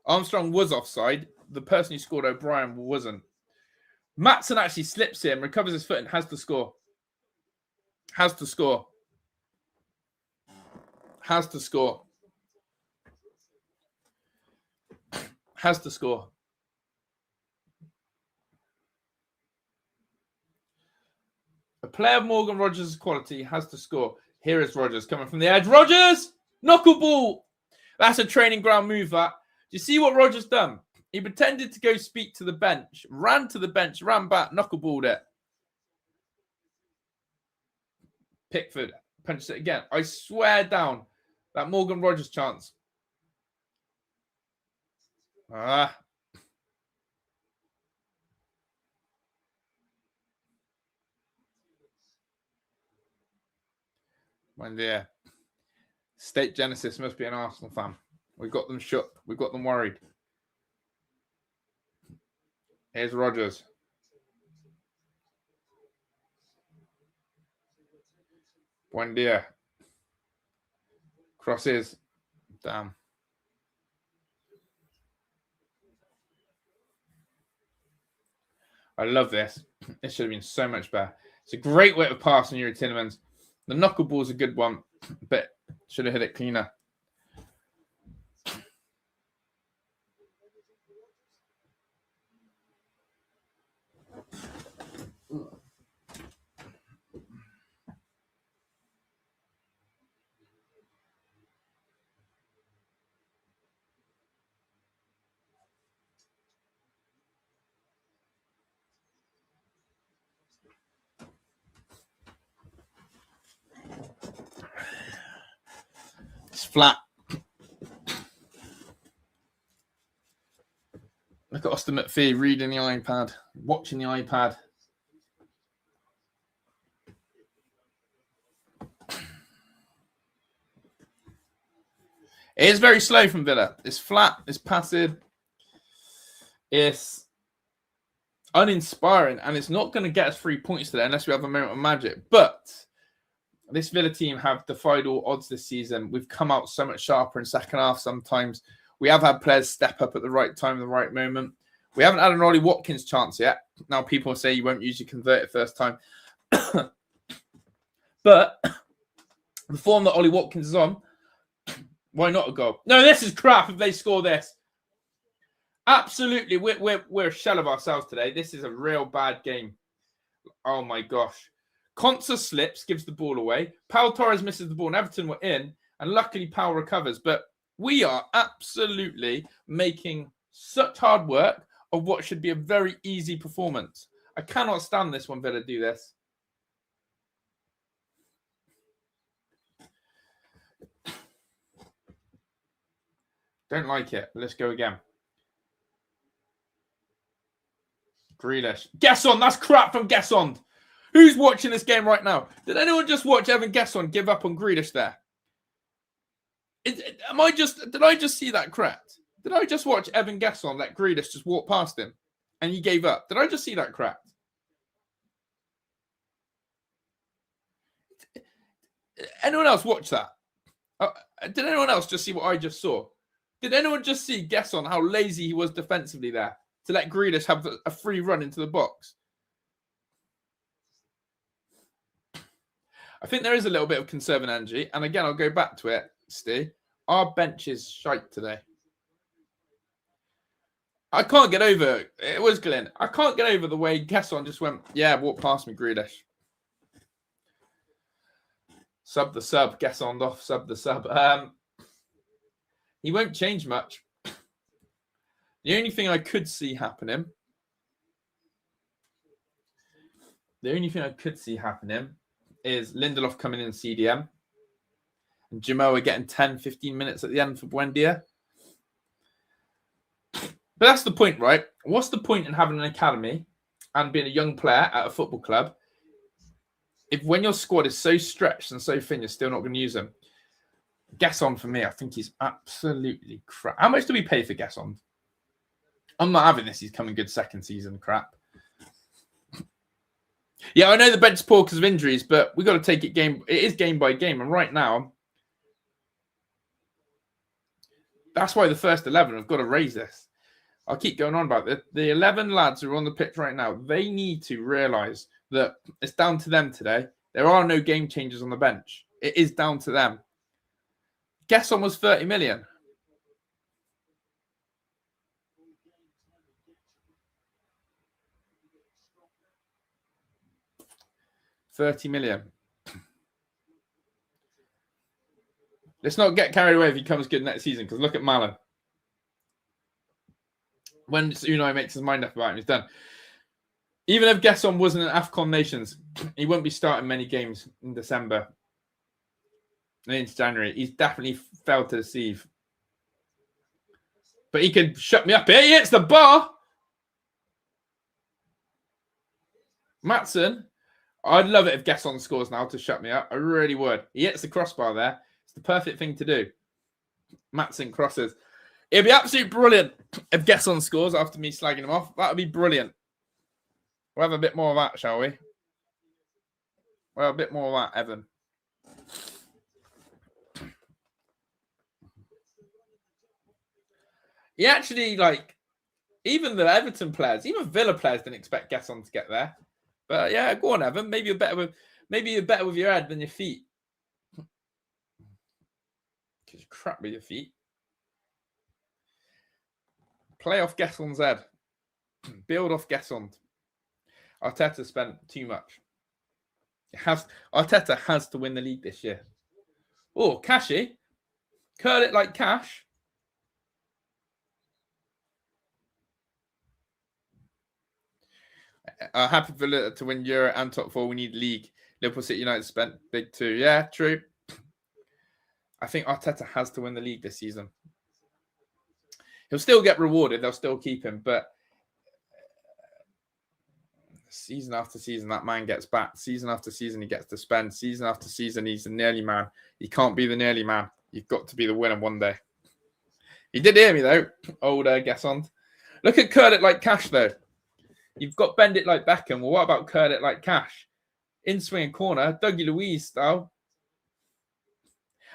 Armstrong was offside. The person who scored, O'Brien, wasn't. Maatsen actually slips here and recovers his foot and has to score. Has to score. A player of Morgan Rodgers' quality has to score. Here is Rodgers coming from the edge. Rodgers! Knuckleball! That's a training ground move, that. Do you see what Rodgers done? He pretended to go speak to the bench, ran to the bench, ran back, knuckleballed it. Pickford punched it again. I swear down that Morgan Rodgers chance. Buendia. State Genesis must be an Arsenal fan. We got them shook. We got them worried. Here's Rodgers. Buendia. Crosses. Damn. I love this. This should have been so much better. It's a great way of passing Yuri Tielemans. The knuckleball's a good one, but should have hit it cleaner. It's flat. Look at Austin McPhee reading the iPad, watching the iPad. It is very slow from Villa. It's flat. It's passive. It's uninspiring. And it's not going to get us 3 points today unless we have a moment of magic. But this Villa team have defied all odds this season. We've come out so much sharper in second half sometimes. We have had players step up at the right time, the right moment. We haven't had an Ollie Watkins chance yet. Now people say you won't usually convert it first time. But the form that Ollie Watkins is on, why not a goal? No, this is crap if they score this. Absolutely, we're a shell of ourselves today. This is a real bad game. Oh my gosh. Konsa slips, gives the ball away. Pau Torres misses the ball and Everton were in. And luckily Pau recovers. But we are absolutely making such hard work of what should be a very easy performance. I cannot stand this when Villa do this. Don't like it. Let's go again. Grealish. Gesson, that's crap from Gesson. Who's watching this game right now? Did anyone just watch Evan Gesson give up on Grealish there? Did I just see that correct? Did I just watch Evan Gesson let Grealish just walk past him and he gave up? Did I just see that correct? Anyone else watch that? Did anyone else just see what I just saw? Did anyone just see Gesson how lazy he was defensively there to let Grealish have a free run into the box? I think there is a little bit of conserving energy. And again, I'll go back to it, Steve. Our bench is shite today. I can't get over it. Was Glenn. I can't get over the way Gesson just went, yeah, walk past me, Grealish. Sub the sub. Gesson off, sub the sub. He won't change much. The only thing I could see happening is Lindelof coming in CDM and Jamoa getting 10, 15 minutes at the end for Buendia. But that's the point, right? What's the point in having an academy and being a young player at a football club if when your squad is so stretched and so thin, you're still not going to use them? Gesson, for me, I think he's absolutely crap. How much do we pay for Gesson? I'm not having this. He's coming good second season crap. Yeah, I know the bench's poor because of injuries, but we've got to take it game. It is game by game. And right now, that's why the first 11 have got to raise this. I'll keep going on about it. The 11 lads who are on the pitch right now, they need to realise that it's down to them today. There are no game changers on the bench. It is down to them. Gesson was 30 million. $30 million. Let's not get carried away if he comes good next season, because look at Malin. When Unai makes his mind up about him, he's done. Even if Gesson wasn't in AFCON Nations, he won't be starting many games in December and into January. He's definitely failed to deceive. But he could shut me up here. He hits the bar. Maatsen. I'd love it if Gesson scores now to shut me up. I really would. He hits the crossbar there. It's the perfect thing to do. Maatsen crosses. It'd be absolutely brilliant if Gesson scores after me slagging him off. That would be brilliant. We'll have a bit more of that, shall we? Well, a bit more of that, Evan. He actually, even the Everton players, even Villa players didn't expect Gesson to get there. But yeah, go on, Evan. Maybe you're better with your head than your feet. Because you're crap with your feet. Play off Gesson's head. Build off Gesson. Arteta spent too much. Arteta has to win the league this year. Oh, Cashy. Curl it like cash. Happy Villa to win Euro and top 4. We need league. Liverpool City United spent big too. Yeah, true. I think Arteta has to win the league this season. He'll still get rewarded. They'll still keep him. But season after season, that man gets back. Season after season, he gets to spend. Season after season, he's the nearly man. He can't be the nearly man. You've got to be the winner one day. He did hear me, though. Old Gesson. Look at curl it like cash, though. You've got bend it like Beckham. Well, what about curl it like cash? In swing and corner, Dougie Luiz style.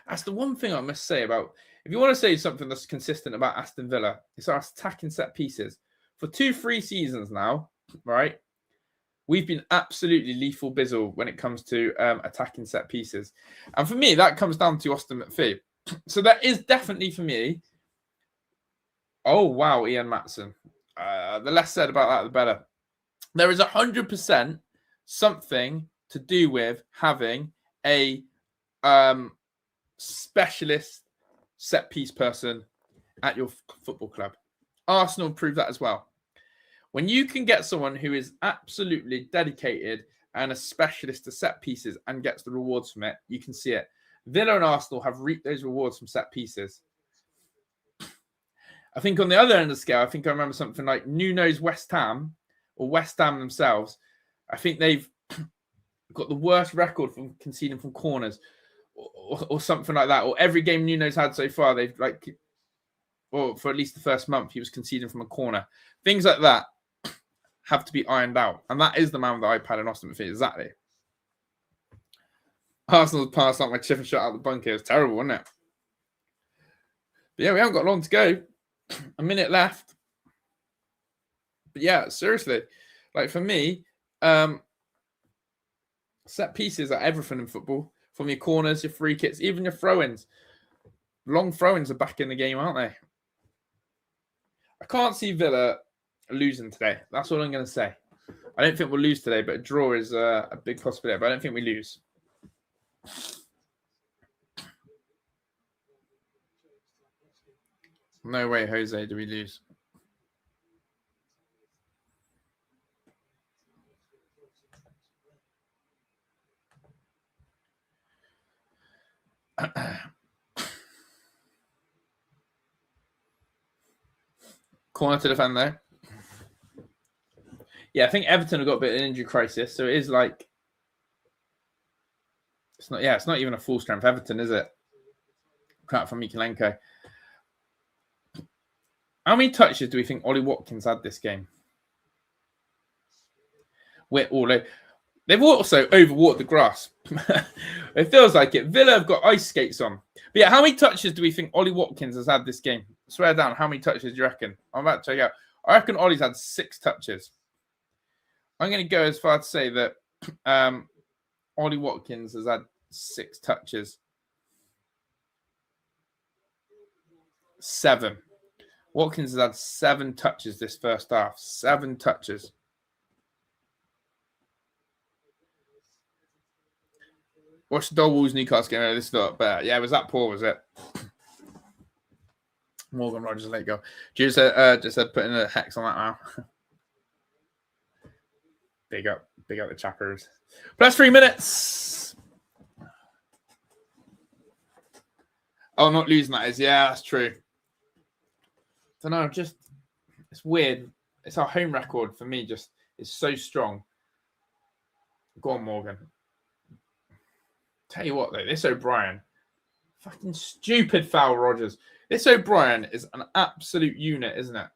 That's the one thing I must say about, if you want to say something that's consistent about Aston Villa, it's our attacking set pieces. For 2-3 seasons now, right, we've been absolutely lethal bizzle when it comes to attacking set pieces. And for me, that comes down to Austin McPhee. So that is definitely for me. Oh, wow, Ian Matson. The less said about that, the better. There is 100% something to do with having a specialist set piece person at your football club. Arsenal proved that as well. When you can get someone who is absolutely dedicated and a specialist to set pieces and gets the rewards from it, you can see it. Villa and Arsenal have reaped those rewards from set pieces. I think on the other end of the scale, I think I remember something like Nuno's West Ham or West Ham themselves. I think they've got the worst record from conceding from corners or something like that. Or every game Nuno's had so far, they've or for at least the first month, he was conceding from a corner. Things like that have to be ironed out. And that is the man with the iPad and Austin McPhee, exactly. Arsenal's passed like my chip and shot out the bunker. It was terrible, wasn't it? But yeah, we haven't got long to go. A minute left. But yeah, seriously. Like for me, set pieces are everything in football. From your corners, your free kicks, even your throw-ins. Long throw-ins are back in the game, aren't they? I can't see Villa losing today. That's all I'm going to say. I don't think we'll lose today, but a draw is a big possibility. But I don't think we lose. No way, Jose, do we lose. Corner to defend there. Yeah, I think Everton have got a bit of an injury crisis, so it is like it's not even a full strength Everton, is it? Crap from Mikalenko. How many touches do we think Ollie Watkins had this game? They've also overwatered the grass. It feels like it. Villa have got ice skates on. But yeah, how many touches do we think Ollie Watkins has had this game? Swear down, how many touches do you reckon? I'm about to check out. I reckon Ollie's had 6 touches. I'm going to go as far to say that Ollie Watkins has had 6 touches. 7. Watkins has had 7 touches this first half. 7 touches. Watch the Wolves Newcastle game. This is not bad. Yeah, was that poor, was it? Morgan Rogers late goal. Just said putting a hex on that now. Big up the chappers. Plus 3 minutes. Oh, not losing that is. Yeah, that's true. I don't know, it's weird. It's our home record for me, just is so strong. Go on, Morgan. Tell you what, though, this O'Brien, fucking stupid foul, Rogers. This O'Brien is an absolute unit, isn't it?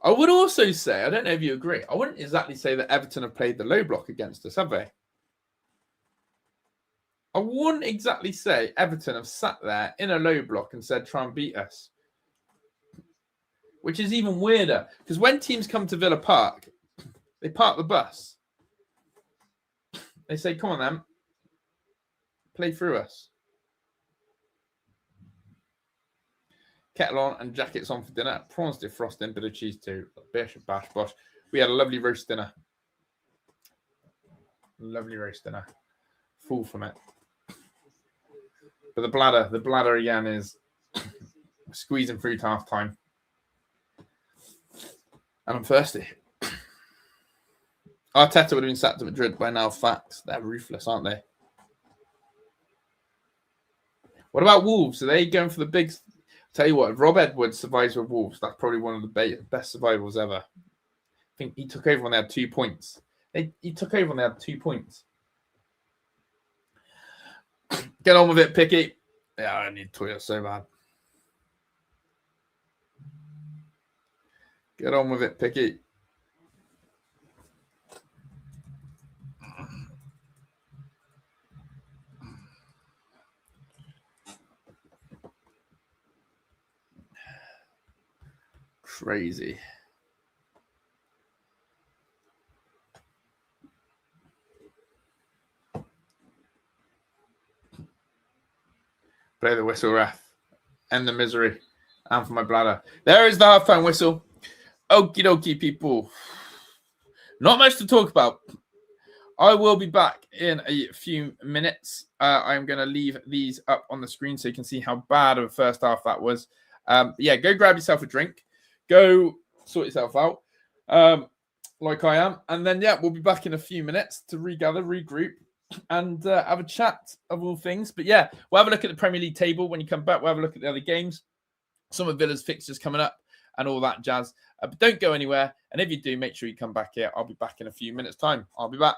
I would also say, I don't know if you agree, I wouldn't exactly say that Everton have played the low block against us, have they? I wouldn't exactly say Everton have sat there in a low block and said, try and beat us. Which is even weirder. Because when teams come to Villa Park, they park the bus. They say, come on then. play through us. Kettle on and jackets on for dinner. Prawns defrosting, bit of cheese too. Bish, bash, bosh. We had a lovely roast dinner. Lovely roast dinner. Full from it. But the bladder again is squeezing through to half time. And I'm thirsty. Arteta would have been sacked at Madrid by now. Facts. They're ruthless, aren't they? What about Wolves? Are they going for the big... Tell you what, if Rob Edwards survives with Wolves, that's probably one of the best survivals ever. I think he took over when they had 2 points. He took over when they had 2 points. Get on with it, Picky. Yeah, I need toilet so bad. Get on with it, Picky. Crazy. Play the whistle, ref. End the misery. And for my bladder. There is the half-time whistle. Okie dokie, people. Not much to talk about. I will be back in a few minutes. I'm going to leave these up on the screen so you can see how bad of a first half that was. Yeah, go grab yourself a drink. Go sort yourself out like I am. And then, yeah, we'll be back in a few minutes to regather, regroup, and have a chat of all things. But, yeah, we'll have a look at the Premier League table. When you come back, we'll have a look at the other games. Some of Villa's fixtures coming up and all that jazz. But don't go anywhere. And if you do, make sure you come back here. I'll be back in a few minutes' time. I'll be back.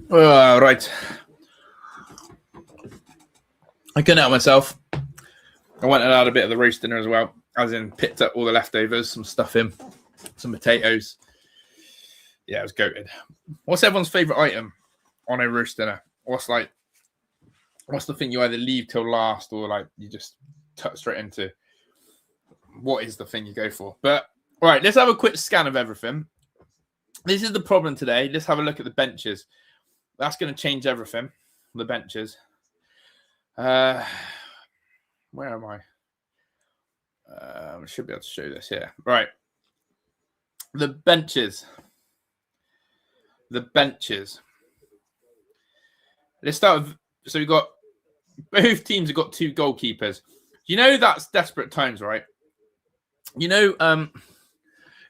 Right. I couldn't help myself. I went and had a bit of the roast dinner as well. As in, picked up all the leftovers, some stuffing, some potatoes. Yeah, it was goated. What's everyone's favourite item on a roast dinner? What's the thing you either leave till last or like you just touch straight into? What is the thing you go for? But all right, let's have a quick scan of everything. This is the problem today. Let's have a look at the benches. That's going to change everything. The benches. Where am I? I should be able to show this here. Right. The benches. Let's start with, so we've got, both teams have got 2 goalkeepers. You know that's desperate times, right? You know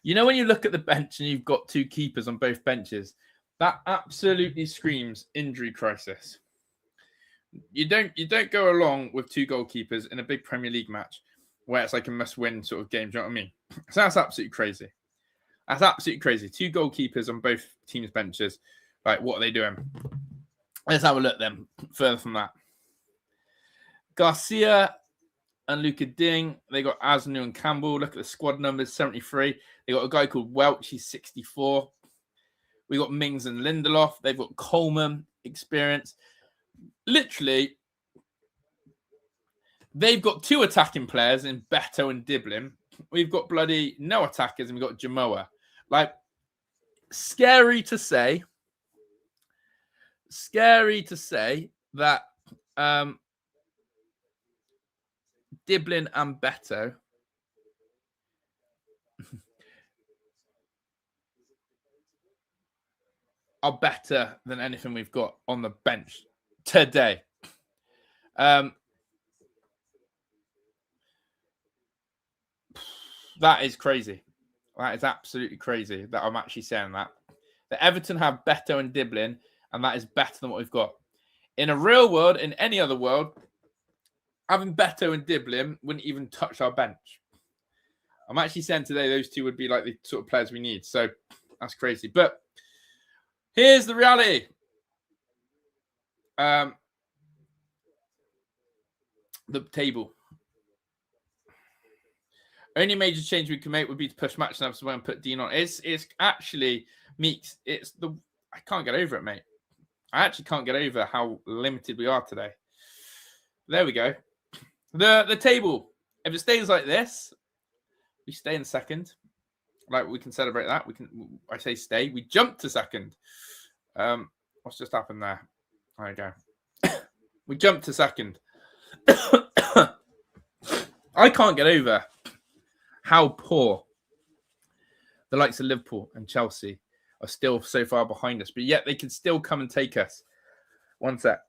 when you look at the bench and you've got 2 keepers on both benches, that absolutely screams injury crisis. You don't go along with 2 goalkeepers in a big Premier League match where it's like a must-win sort of game. Do you know what I mean? So that's absolutely crazy. That's absolutely crazy. 2 goalkeepers on both teams' benches. Like, what are they doing? Let's have a look then. Further from that, Garcia and Luca Ding. They got Asnu and Campbell. Look at the squad numbers: 73. They got a guy called Welch. He's 64. We got Mings and Lindelof. They've got Coleman, experience. Literally, they've got 2 attacking players in Beto and Diblin. We've got bloody no attackers, and we've got Jamoa. Like, scary to say that Diblin and Beto are better than anything we've got on the bench today. That is crazy. That is absolutely crazy that I'm actually saying that. That Everton have Beto and Diblin, and that is better than what we've got. In a real world, in any other world, having Beto and Diblin wouldn't even touch our bench. I'm actually saying today those 2 would be like the sort of players we need. So that's crazy. But here's the reality. The table. Only major change we can make would be to push match numbers and put Dean on. It's actually Meeks. I can't get over it, mate. I actually can't get over how limited we are today. There we go. The table. If it stays like this, we stay in second. Like, we can celebrate that. I say stay. We jump to second. What's just happened there? There we go. We jumped to second. I can't get over how poor the likes of Liverpool and Chelsea are still so far behind us, but yet they can still come and take us. One sec.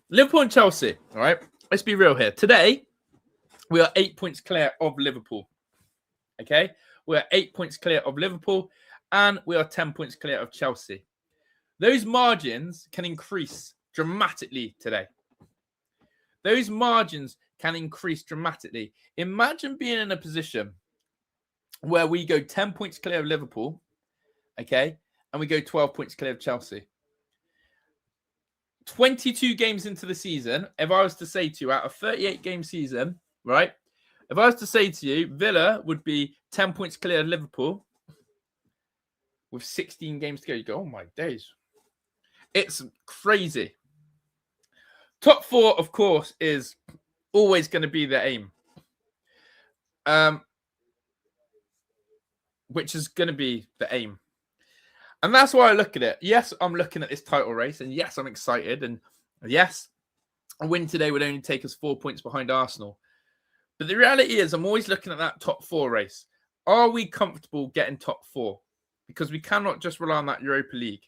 Liverpool and Chelsea, all right? Let's be real here. Today, we are 8 points clear of Liverpool, okay? We are 8 points clear of Liverpool, and we are 10 points clear of Chelsea. Those margins can increase dramatically today. Those margins can increase dramatically. Imagine being in a position where we go 10 points clear of Liverpool, okay, and we go 12 points clear of Chelsea. 22 games into the season, if I was to say to you, out of 38-game season, right, if I was to say to you, Villa would be 10 points clear of Liverpool with 16 games to go, you go, oh my days. It's crazy. Top 4, of course, is always going to be the aim. Which is going to be the aim. And that's why I look at it. Yes, I'm looking at this title race, and yes, I'm excited. And yes, a win today would only take us 4 points behind Arsenal. But the reality is, I'm always looking at that top 4 race. Are we comfortable getting top 4? Because we cannot just rely on that Europa League.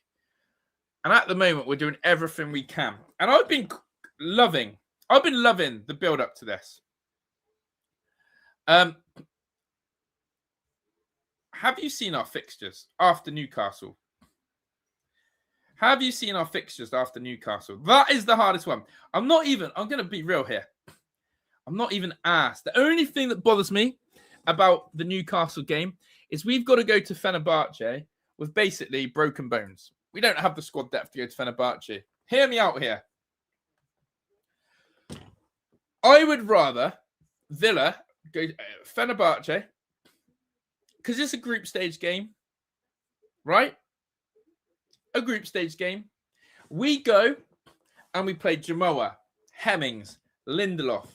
And at the moment, we're doing everything we can. And I've been loving the build-up to this. Have you seen our fixtures after Newcastle? Have you seen our fixtures after Newcastle? That is the hardest one. I'm going to be real here. I'm not even asked. The only thing that bothers me about the Newcastle game is we've got to go to Fenerbahce with basically broken bones. We don't have the squad depth to go to Fenerbahce. Hear me out here. I would rather Villa go Fenerbahce because it's a group stage game, right? A group stage game. We go and we play Jamoa, Hemmings, Lindelof.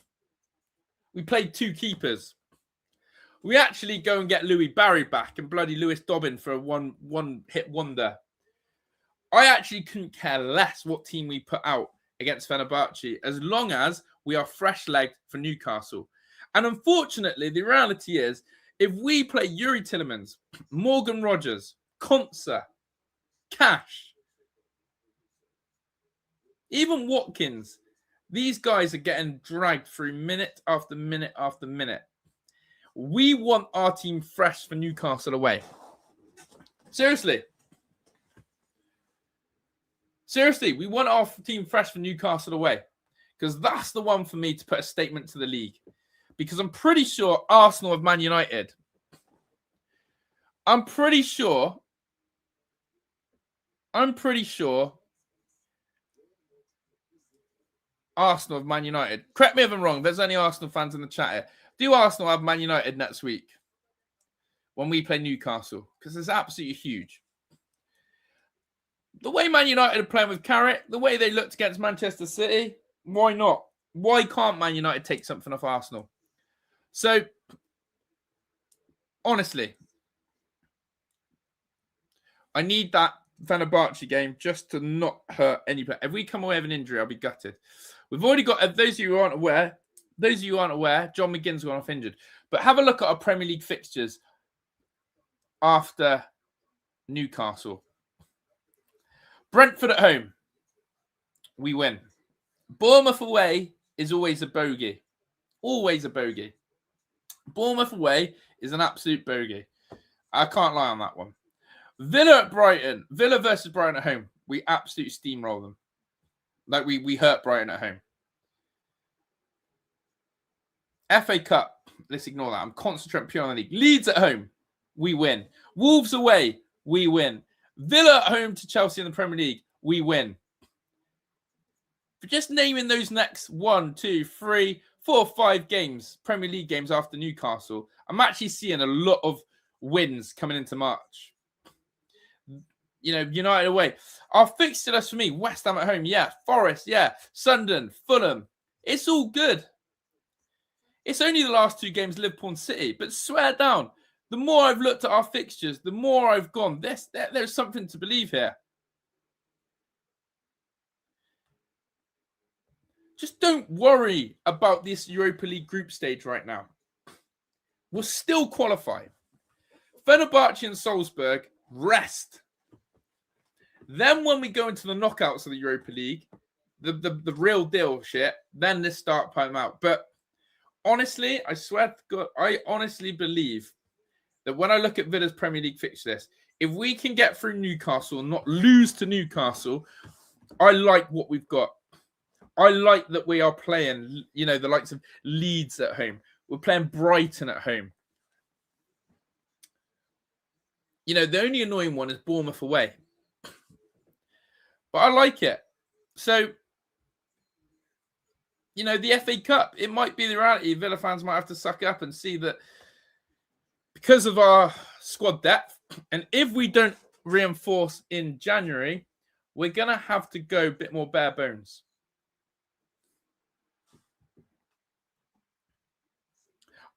We played 2 keepers. We actually go and get Louis Barry back and bloody Lewis Dobbin for a one-hit wonder. I actually couldn't care less what team we put out against Fenerbahce as long as we are fresh-legged for Newcastle. And unfortunately, the reality is, if we play Yuri Tielemans, Morgan Rogers, Konsa, Cash, even Watkins, these guys are getting dragged through minute after minute after minute. We want our team fresh for Newcastle away. Seriously, we want our team fresh for Newcastle away. Because that's the one for me to put a statement to the league. Because I'm pretty sure Arsenal have Man United. I'm pretty sure Arsenal have Man United. Correct me if I'm wrong. There's any Arsenal fans in the chat here. Do Arsenal have Man United next week when we play Newcastle? Because it's absolutely huge. The way Man United are playing with Carrick, the way they looked against Manchester City, why not? Why can't Man United take something off Arsenal? So, honestly, I need that Fenerbahce game just to not hurt any player. If we come away with an injury, I'll be gutted. We've already got, those of you who aren't aware, John McGinn's gone off injured. But have a look at our Premier League fixtures after Newcastle. Brentford at home, we win. Bournemouth away is always a bogey. Always a bogey. Bournemouth away is an absolute bogey. I can't lie on that one. Villa at Brighton. Villa versus Brighton at home. We absolutely steamroll them. Like we hurt Brighton at home. FA Cup. Let's ignore that. I'm concentrating pure on the league. Leeds at home. We win. Wolves away. We win. Villa at home to Chelsea in the Premier League. We win. For just naming those next 1, 2, 3, 4, 5 games, Premier League games after Newcastle, I'm actually seeing a lot of wins coming into March. You know, United away. Our fixture list for me, West Ham at home, yeah. Forest, yeah. Sunderland, Fulham. It's all good. It's only the last 2 games, Liverpool and City. But swear down, the more I've looked at our fixtures, the more I've gone, there's something to believe here. Just don't worry about this Europa League group stage right now. We'll still qualify. Fenerbahce and Salzburg, rest. Then when we go into the knockouts of the Europa League, the real deal shit, then this start playing out. But honestly, I swear to God, I honestly believe that when I look at Villa's Premier League fixture list, if we can get through Newcastle and not lose to Newcastle, I like what we've got. I like that we are playing, you know, the likes of Leeds at home. We're playing Brighton at home. You know, the only annoying one is Bournemouth away. But I like it. So, you know, the FA Cup, it might be the reality. Villa fans might have to suck up and see that because of our squad depth, and if we don't reinforce in January, we're going to have to go a bit more bare bones.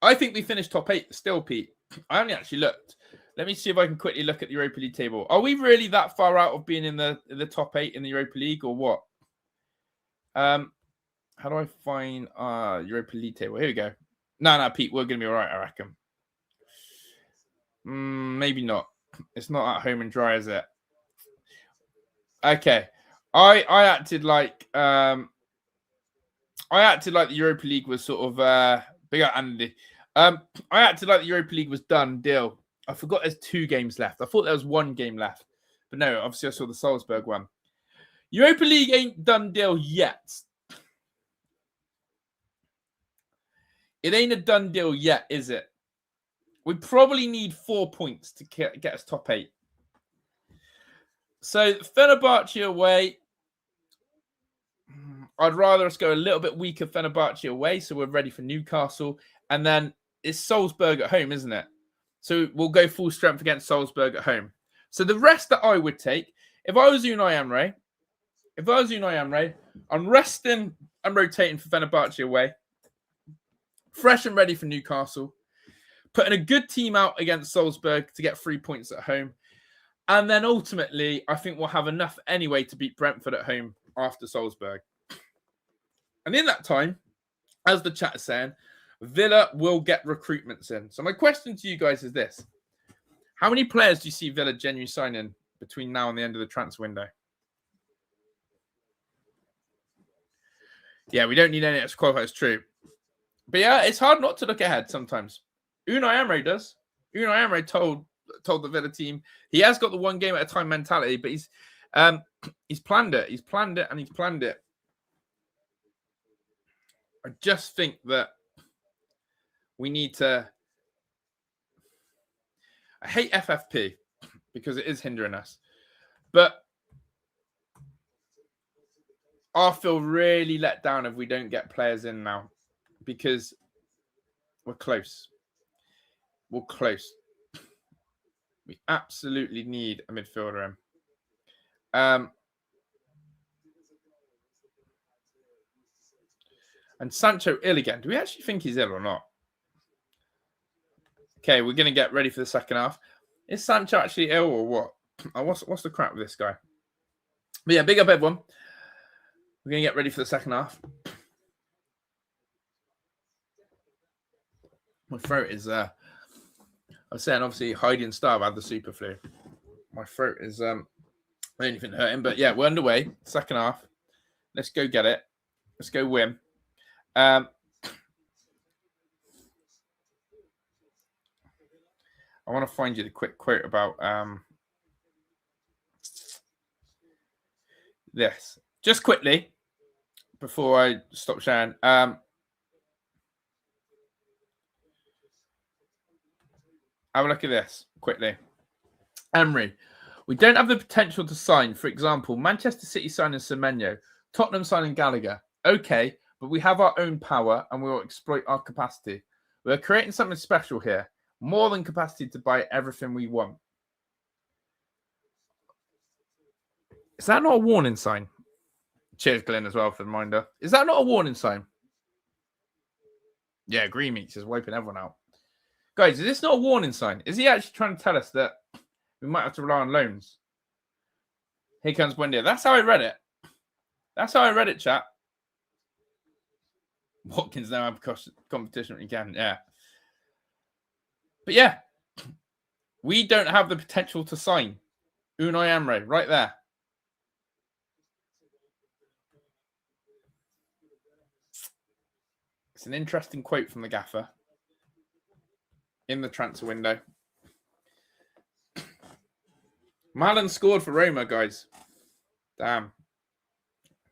I think we finished top 8 still, Pete. I only actually looked. Let me see if I can quickly look at the Europa League table. Are we really that far out of being in the top 8 in the Europa League or what? How do I find Europa League table? Here we go. No, Pete, we're going to be all right, I reckon. Maybe not. It's not at home and dry, is it? Okay. I acted like the Europa League was sort of big out Andy. I acted like the Europa League was done deal. I forgot there's 2 games left. I thought there was 1 game left. But no, obviously I saw the Salzburg one. Europa League ain't done deal yet. It ain't a done deal yet, is it? We probably need 4 points to get us top 8. So Fenerbahce away. I'd rather us go a little bit weaker Fenerbahce away, so we're ready for Newcastle. And then it's Salzburg at home, isn't it? So we'll go full strength against Salzburg at home. So the rest that I would take, if I was Unai Emery, I'm resting and rotating for Fenerbahce away. Fresh and ready for Newcastle. Putting a good team out against Salzburg to get 3 points at home. And then ultimately, I think we'll have enough anyway to beat Brentford at home after Salzburg. And in that time, as the chat is saying, Villa will get recruitments in. So my question to you guys is this. How many players do you see Villa genuinely signing between now and the end of the transfer window? Yeah, we don't need any extra qualifiers, it's true. But yeah, it's hard not to look ahead sometimes. Unai Emery does. Unai Emery told the Villa team he has got the one game at a time mentality, but he's planned it. He's planned it. I just think that we need to. I hate FFP because it is hindering us, but I feel really let down if we don't get players in now because we're close. We're close. We absolutely need a midfielder in. And Sancho ill again. Do we actually think he's ill or not? Okay, we're going to get ready for the second half. Is Sancho actually ill or what? What's the crap with this guy? But yeah, big up everyone. We're going to get ready for the second half. My throat is... I was saying, obviously, Heidi and Starve had the super flu. My throat is... anything hurting. But yeah, we're underway. Second half. Let's go get it. Let's go win. I want to find you the quick quote about this. Just quickly, before I stop sharing. Have a look at this, quickly. Emery, we don't have the potential to sign, for example, Manchester City signing Semenyo, Tottenham signing Gallagher. Okay, but we have our own power and we will exploit our capacity. We're creating something special here. More than capacity to buy everything we want. Is that not a warning sign? Cheers, Glenn, as well, for the reminder. Is that not a warning sign? Yeah, Green Meats is wiping everyone out. Guys, is this not a warning sign? Is he actually trying to tell us that we might have to rely on loans? Here comes Buendia. That's how I read it. That's how I read it, chat. Watkins now have competition again. Yeah. But yeah, we don't have the potential to sign Unai Emery right there. It's an interesting quote from the gaffer in the transfer window. Malin scored for Roma, guys. Damn.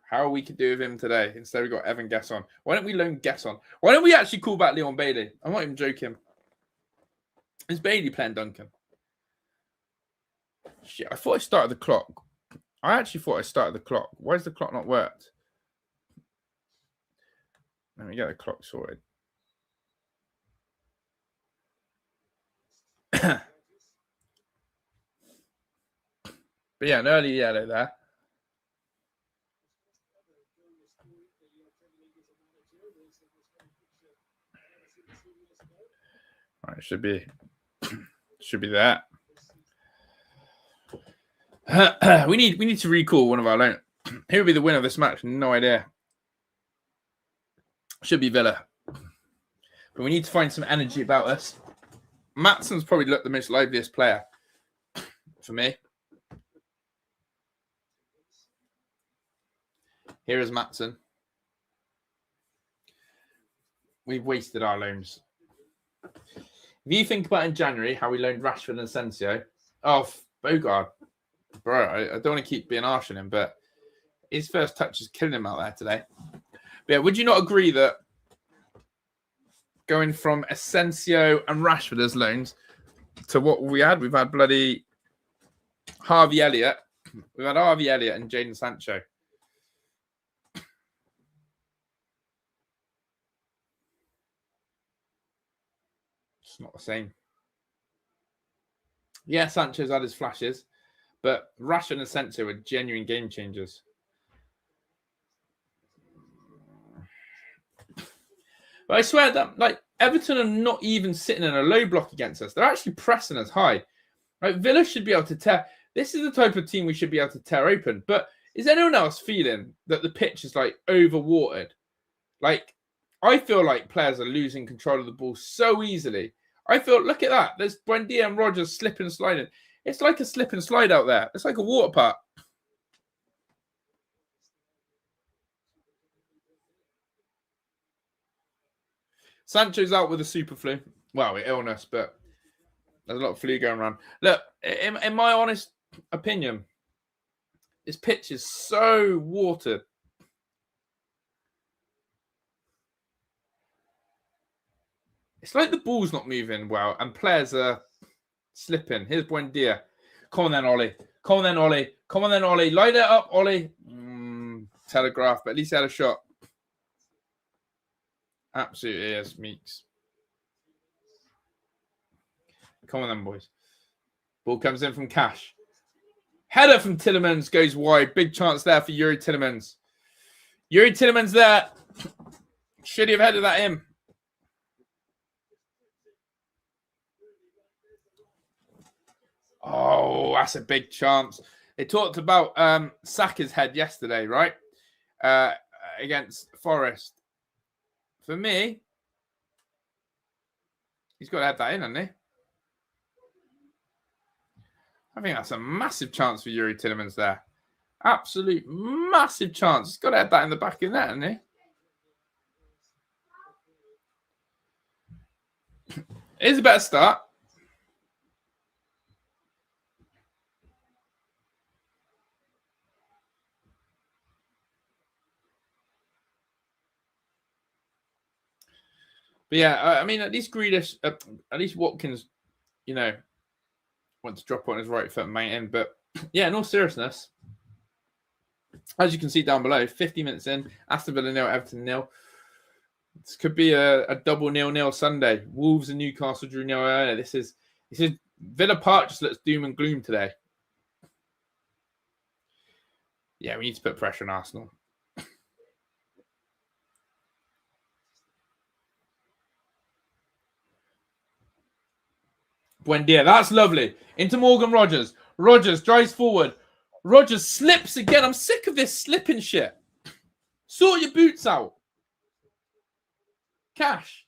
How we could do with him today. Instead, we got Evan Guess on. Why don't we loan Guess on? Why don't we actually call back Leon Bailey? I'm not even joking. Is Bailey playing Duncan? Shit, I thought I started the clock. I actually thought I started the clock. Why has the clock not worked? Let me get the clock sorted. But yeah, an early yellow there. All right, should be that. We need to recall one of our loan. Who will be the winner of this match? No idea. Should be Villa. But we need to find some energy about us. Matson's probably looked the most liveliest player for me. Here is Matson. We've wasted our loans. If you think about in January how we loaned Rashford and Asensio, Bogard, bro, I don't want to keep being harsh on him, but his first touch is killing him out there today. But yeah, would you not agree that going from Asensio and Rashford as loans to what we had, we've had bloody Harvey Elliott We've had Harvey Elliott and Jadon Sancho. It's not the same. Yeah, Sancho's had his flashes, but Rashford and Sancho are genuine game changers. But I swear that, like, Everton are not even sitting in a low block against us. They're actually pressing us high. Right? Villa should be able to tear. This is the type of team we should be able to tear open. But is anyone else feeling that the pitch is, like, overwatered? Like, I feel like players are losing control of the ball so easily. I feel, look at that. There's Buendia and Rodgers slipping and sliding. It's like a slip and slide out there. It's like a water park. Sancho's out with a super flu. Well, illness, but there's a lot of flu going around. Look, in my honest opinion, this pitch is so watered. It's like the ball's not moving well and players are slipping. Here's Buendia. Come on then, Ollie. Come on then, Ollie. Come on then, Ollie. Light it up, Ollie. Telegraph, but at least he had a shot. Absolutely, yes, Meeks. Come on then, boys. Ball comes in from Cash. Header from Tielemans goes wide. Big chance there for Yuri Tielemans. Yuri Tielemans there. Should he have headed that in? Oh, that's a big chance. They talked about Saka's head yesterday, right? Against Forest. For me, he's got to have that in, hasn't he? I think that's a massive chance for Yuri Tielemans there. Absolute massive chance. He's got to have that in the back of that, hasn't he? Here's a better start. But yeah, I mean, at least Grealish, at least Watkins, you know, went to drop on his right foot and maintain. But yeah, in all seriousness, as you can see down below, 50 minutes in, Aston Villa 0, Everton 0. This could be a double 0-0 Sunday. Wolves and Newcastle drew 0 earlier. This is Villa Park just looks doom and gloom today. Yeah, we need to put pressure on Arsenal. Buendia, that's lovely. Into Morgan Rodgers. Rodgers drives forward. Rodgers slips again. I'm sick of this slipping shit. Sort your boots out. Cash.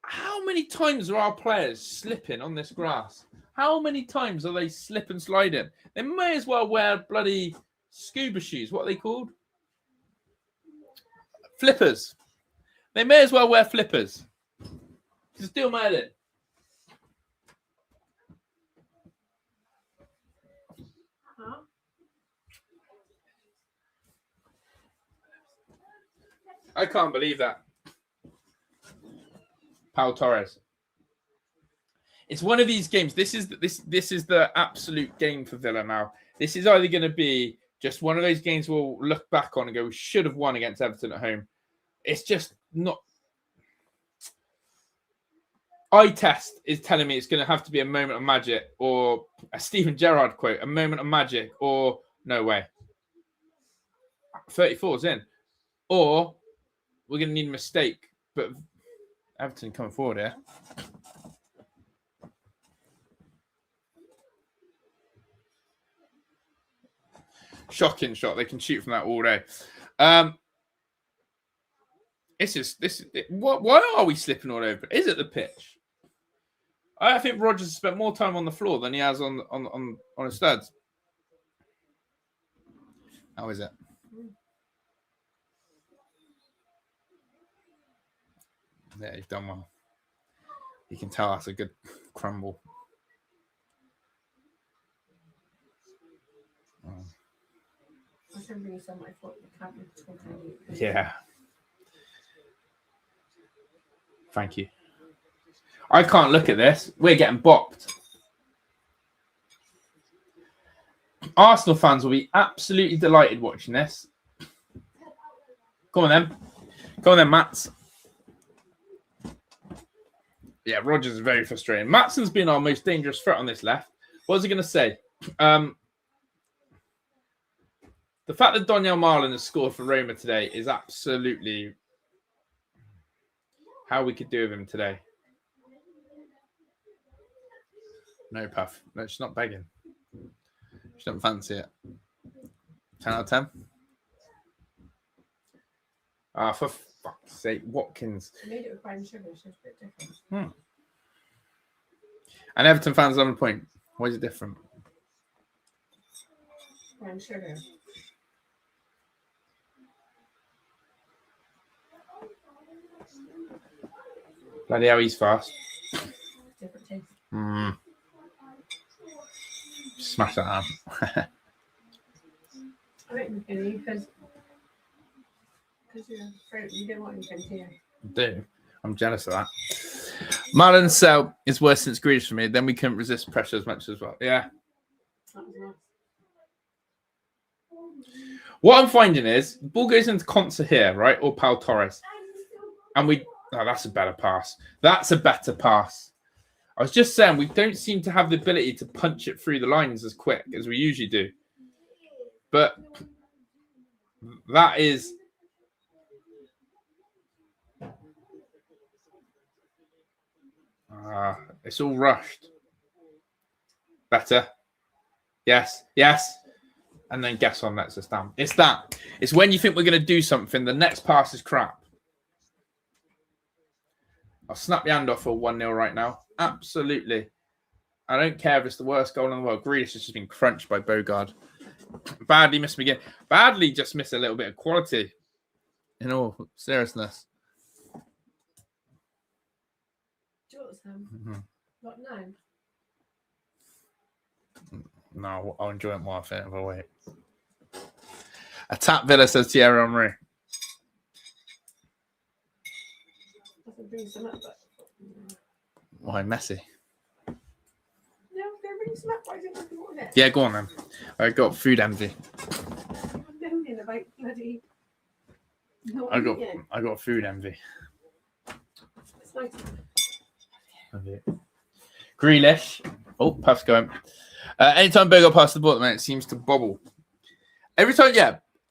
How many times are our players slipping on this grass? How many times are they slip and sliding? They may as well wear bloody scuba shoes. What are they called? Flippers. They may as well wear flippers. Still made it. I can't believe that. Pau Torres. It's one of these games. This is the absolute game for Villa now. This is either going to be just one of those games we'll look back on and go, we should have won against Everton at home. It's just not. Eye test is telling me it's going to have to be a moment of magic, or a Steven Gerrard quote, a moment of magic, or no way. 34's in. Or we're going to need a mistake. But Everton coming forward here. Shocking shot. They can shoot from that all day. Why are we slipping all over? Is it the pitch? I think Rodgers has spent more time on the floor than he has on his studs. How is it? Yeah, you've done well. You can tell that's a good crumble. Yeah. Thank you. I can't look at this. We're getting bopped. Arsenal fans will be absolutely delighted watching this. Come on then, Mats. Yeah, Rodgers is very frustrating. Matson's been our most dangerous threat on this left. What was he going to say? The fact that Daniel Marlon has scored for Roma today is absolutely how we could do with him today. No, Puff. No, she's not begging. She doesn't fancy it. 10 out of 10. For fuck's sake, Watkins. I made it with brown sugar, so it's a bit different. And Everton fans on the point. Why is it different? Brown sugar. Bloody hell, he's fast. Different taste. Smash that arm. I reckon because you're afraid you don't want anything here. I do. I'm jealous of that. Marlon's sell is worse since Greish for me. Then we couldn't resist pressure as much as well. Yeah. That was nice. What I'm finding is the ball goes into Consa here, right? Or Pau Torres. And that's a better pass. That's a better pass. I was just saying we don't seem to have the ability to punch it through the lines as quick as we usually do. But that is... it's all rushed. Better. Yes. And then guess on lets us down. It's that. It's when you think we're going to do something, the next pass is crap. I'll snap your hand off for 1-0 right now. Absolutely. I don't care if it's the worst goal in the world. Grealish has just been crunched by Bogard. Badly missed McGinn. Badly just missed a little bit of quality. In all seriousness. What now? No, I'll enjoy it more if I wait. Attack Villa, says Thierry Henry. Bring some up, but... Why, Messi? No, they're bringing some up. Why don't you want it? Yeah, go on then. I got food envy. I'm moaning about bloody... I got food envy. It's nice. Grealish. Oh, Puff's going. Anytime Bogard passes the ball, man, it seems to bobble. Every time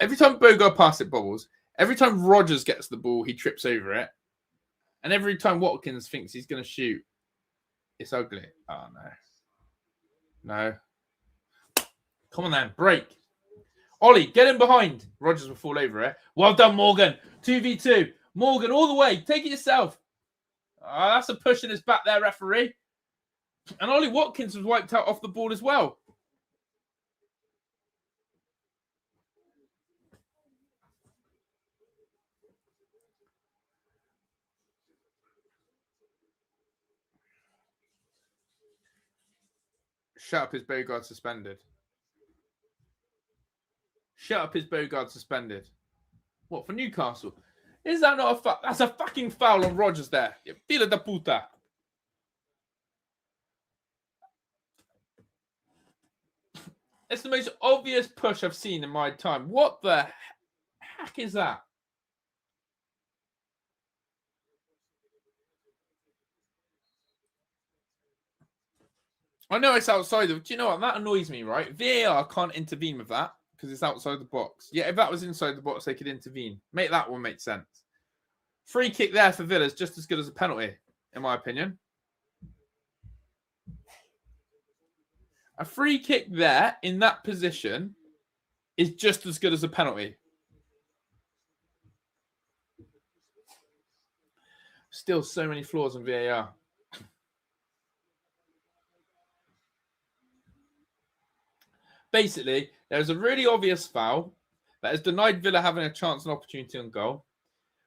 Bogard passes it, bobbles. Every time Rodgers gets the ball, he trips over it. And every time Watkins thinks he's going to shoot, it's ugly. Oh, no. Come on, then. Break. Ollie, get him behind. Rodgers will fall over it. Well done, Morgan. 2v2. Morgan, all the way. Take it yourself. That's a push in his back there, referee. And Ollie Watkins was wiped out off the ball as well. Shut up, is Bogard suspended? Shut up, is Bogard suspended? What, for Newcastle? Is that not a foul? That's a fucking foul on Rodgers there. Fila da puta. It's the most obvious push I've seen in my time. What the heck is that? I know it's outside of... Do you know what? That annoys me, right? VAR can't intervene with that because it's outside the box. Yeah, if that was inside the box, they could intervene. Make that one make sense. Free kick there for Villa is just as good as a penalty, in my opinion. A free kick there in that position is just as good as a penalty. Still so many flaws in VAR. Basically, there's a really obvious foul that has denied Villa having a chance and opportunity on goal.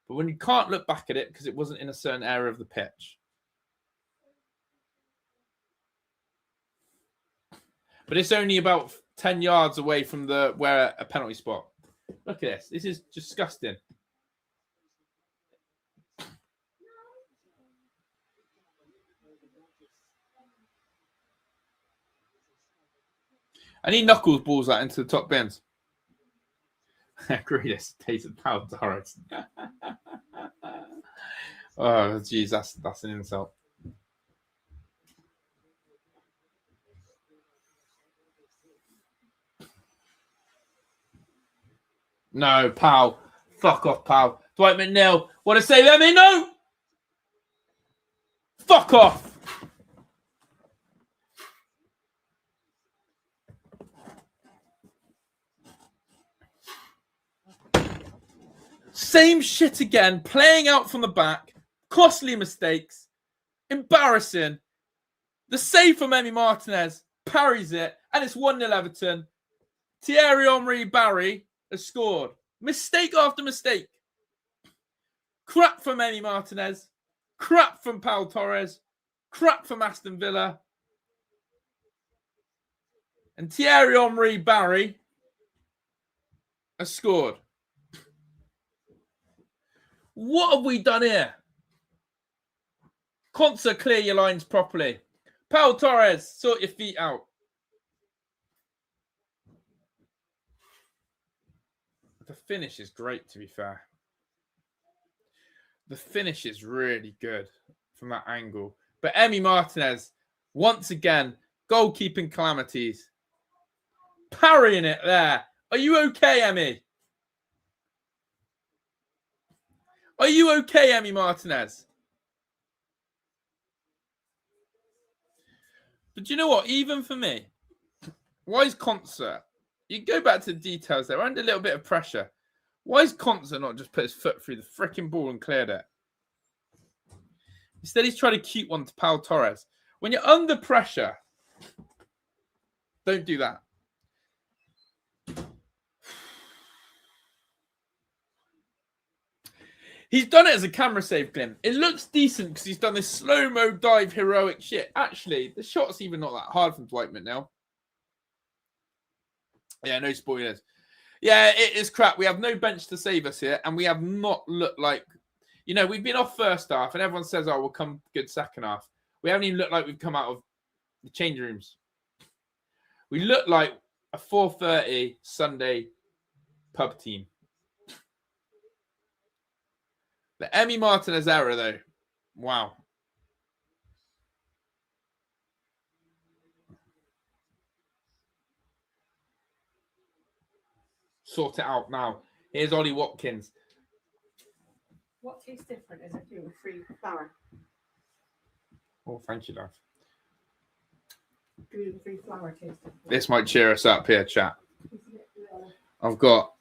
But when you can't look back at it because it wasn't in a certain area of the pitch. But it's only about 10 yards away from where a penalty spot. Look at this. This is disgusting. And he knuckles balls that into the top bins. Grealish tasted Pau Torres. Oh, geez, that's an insult. No, Pau. Fuck off, Pau. Dwight McNeil. Want to say them in? No! Fuck off! Same shit again. Playing out from the back. Costly mistakes. Embarrassing. The save from Emi Martinez. Parries it. And it's 1-0 Everton. Thierry Henry Barry has scored. Mistake after mistake. Crap from Emi Martinez. Crap from Pau Torres. Crap from Aston Villa. And Thierry Henry Barry has scored. What have we done here? Conser, clear your lines properly. Pau Torres, sort your feet out. The finish is great, to be fair. The finish is really good from that angle. But Emi Martinez, once again, goalkeeping calamities. Parrying it there. Are you okay, Emi? Are you okay, Emi Martinez? But do you know what? Even for me, why is Conser? You go back to the details there. We're under a little bit of pressure. Why is Conser not just put his foot through the freaking ball and cleared it? Instead, he's trying to cute one to Pau Torres. When you're under pressure, don't do that. He's done it as a camera save, Glenn. It looks decent because he's done this slow-mo dive heroic shit. Actually, the shot's even not that hard from Dwight McNeil. Yeah, no spoilers. Yeah, it is crap. We have no bench to save us here, and we have not looked like... You know, we've been off first half, and everyone says, oh, we'll come good second half. We haven't even looked like we've come out of the change rooms. We look like a 4:30 Sunday pub team. The Emi Martinez error, though. Wow. Sort it out now. Here's Ollie Watkins. What tastes different is it doing free flour? Oh, thank you, love. Doing free flour taste different. This might cheer us up here, chat. I've got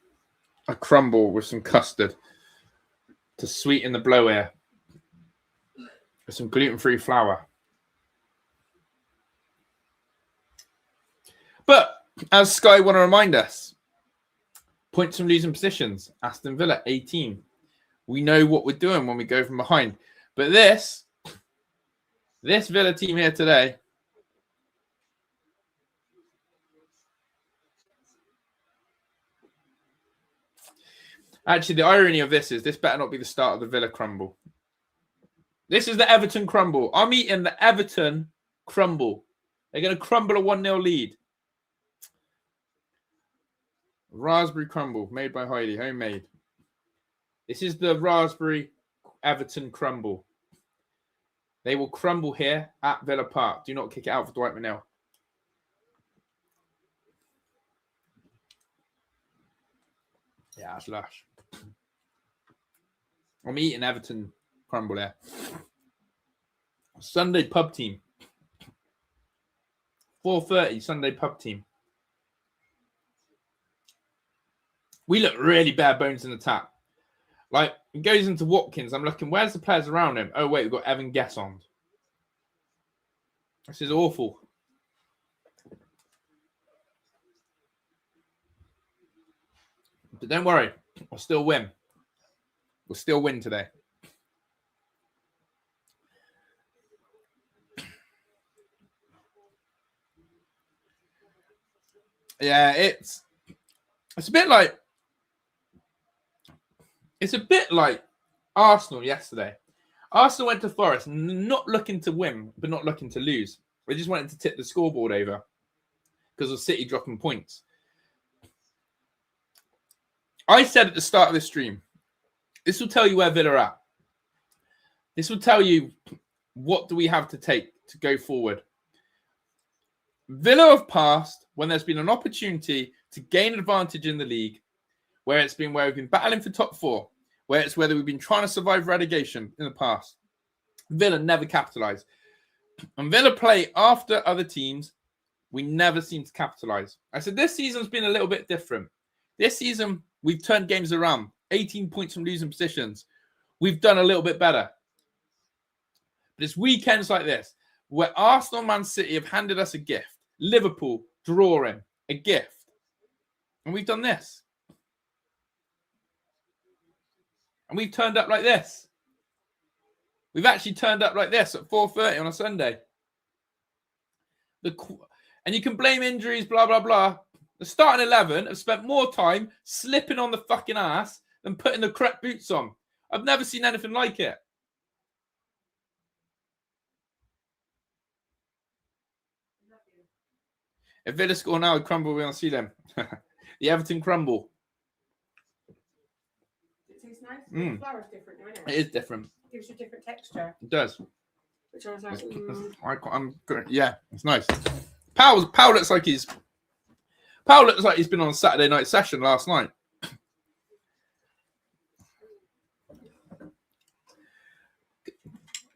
a crumble with some custard to sweeten the blow here. With some gluten-free flour. But, as Sky want to remind us, points from losing positions. Aston Villa, 18. We know what we're doing when we go from behind. But this Villa team here today, actually, the irony of this is this better not be the start of the Villa crumble. This is the Everton crumble. I'm eating the Everton crumble. They're going to crumble a 1-0 lead. Raspberry crumble made by Heidi, homemade. This is the raspberry Everton crumble. They will crumble here at Villa Park. Do not kick it out for Dwight McNeil. Yeah, that's lush. I'm eating Everton crumble there. Sunday pub team. 4:30 Sunday pub team. We look really bare bones in the tap. Like, it goes into Watkins. I'm looking, where's the players around him? Oh, wait, we've got Evan Guess on. This is awful. But don't worry. We'll still win. We'll still win today. Yeah, it's a bit like... It's a bit like Arsenal yesterday. Arsenal went to Forest not looking to win, but not looking to lose. They just wanted to tip the scoreboard over. because of City dropping points. I said at the start of this stream, this will tell you where Villa are at. This will tell you what do we have to take to go forward. Villa have passed when there's been an opportunity to gain advantage in the league, where we've been battling for top 4, whether we've been trying to survive relegation in the past. Villa never capitalise. And Villa play after other teams, we never seem to capitalise. I said this season's been a little bit different. This season, we've turned games around. 18 points from losing positions. We've done a little bit better. But it's weekends like this, where Arsenal and Man City have handed us a gift. Liverpool drawing a gift. And we've done this. And we've turned up like this. We've actually turned up like this at 4:30 on a Sunday. And you can blame injuries, blah, blah, blah. The starting 11 have spent more time slipping on the fucking ass than putting the correct boots on. I've never seen anything like it. If Villa score now, we crumble, we don't see them. The Everton crumble. It tastes nice. The flour's different, isn't it? It is different. It gives you a different texture. It does. Which I was like, I'm good. Yeah, it's nice. Powell looks like he's been on a Saturday night session last night.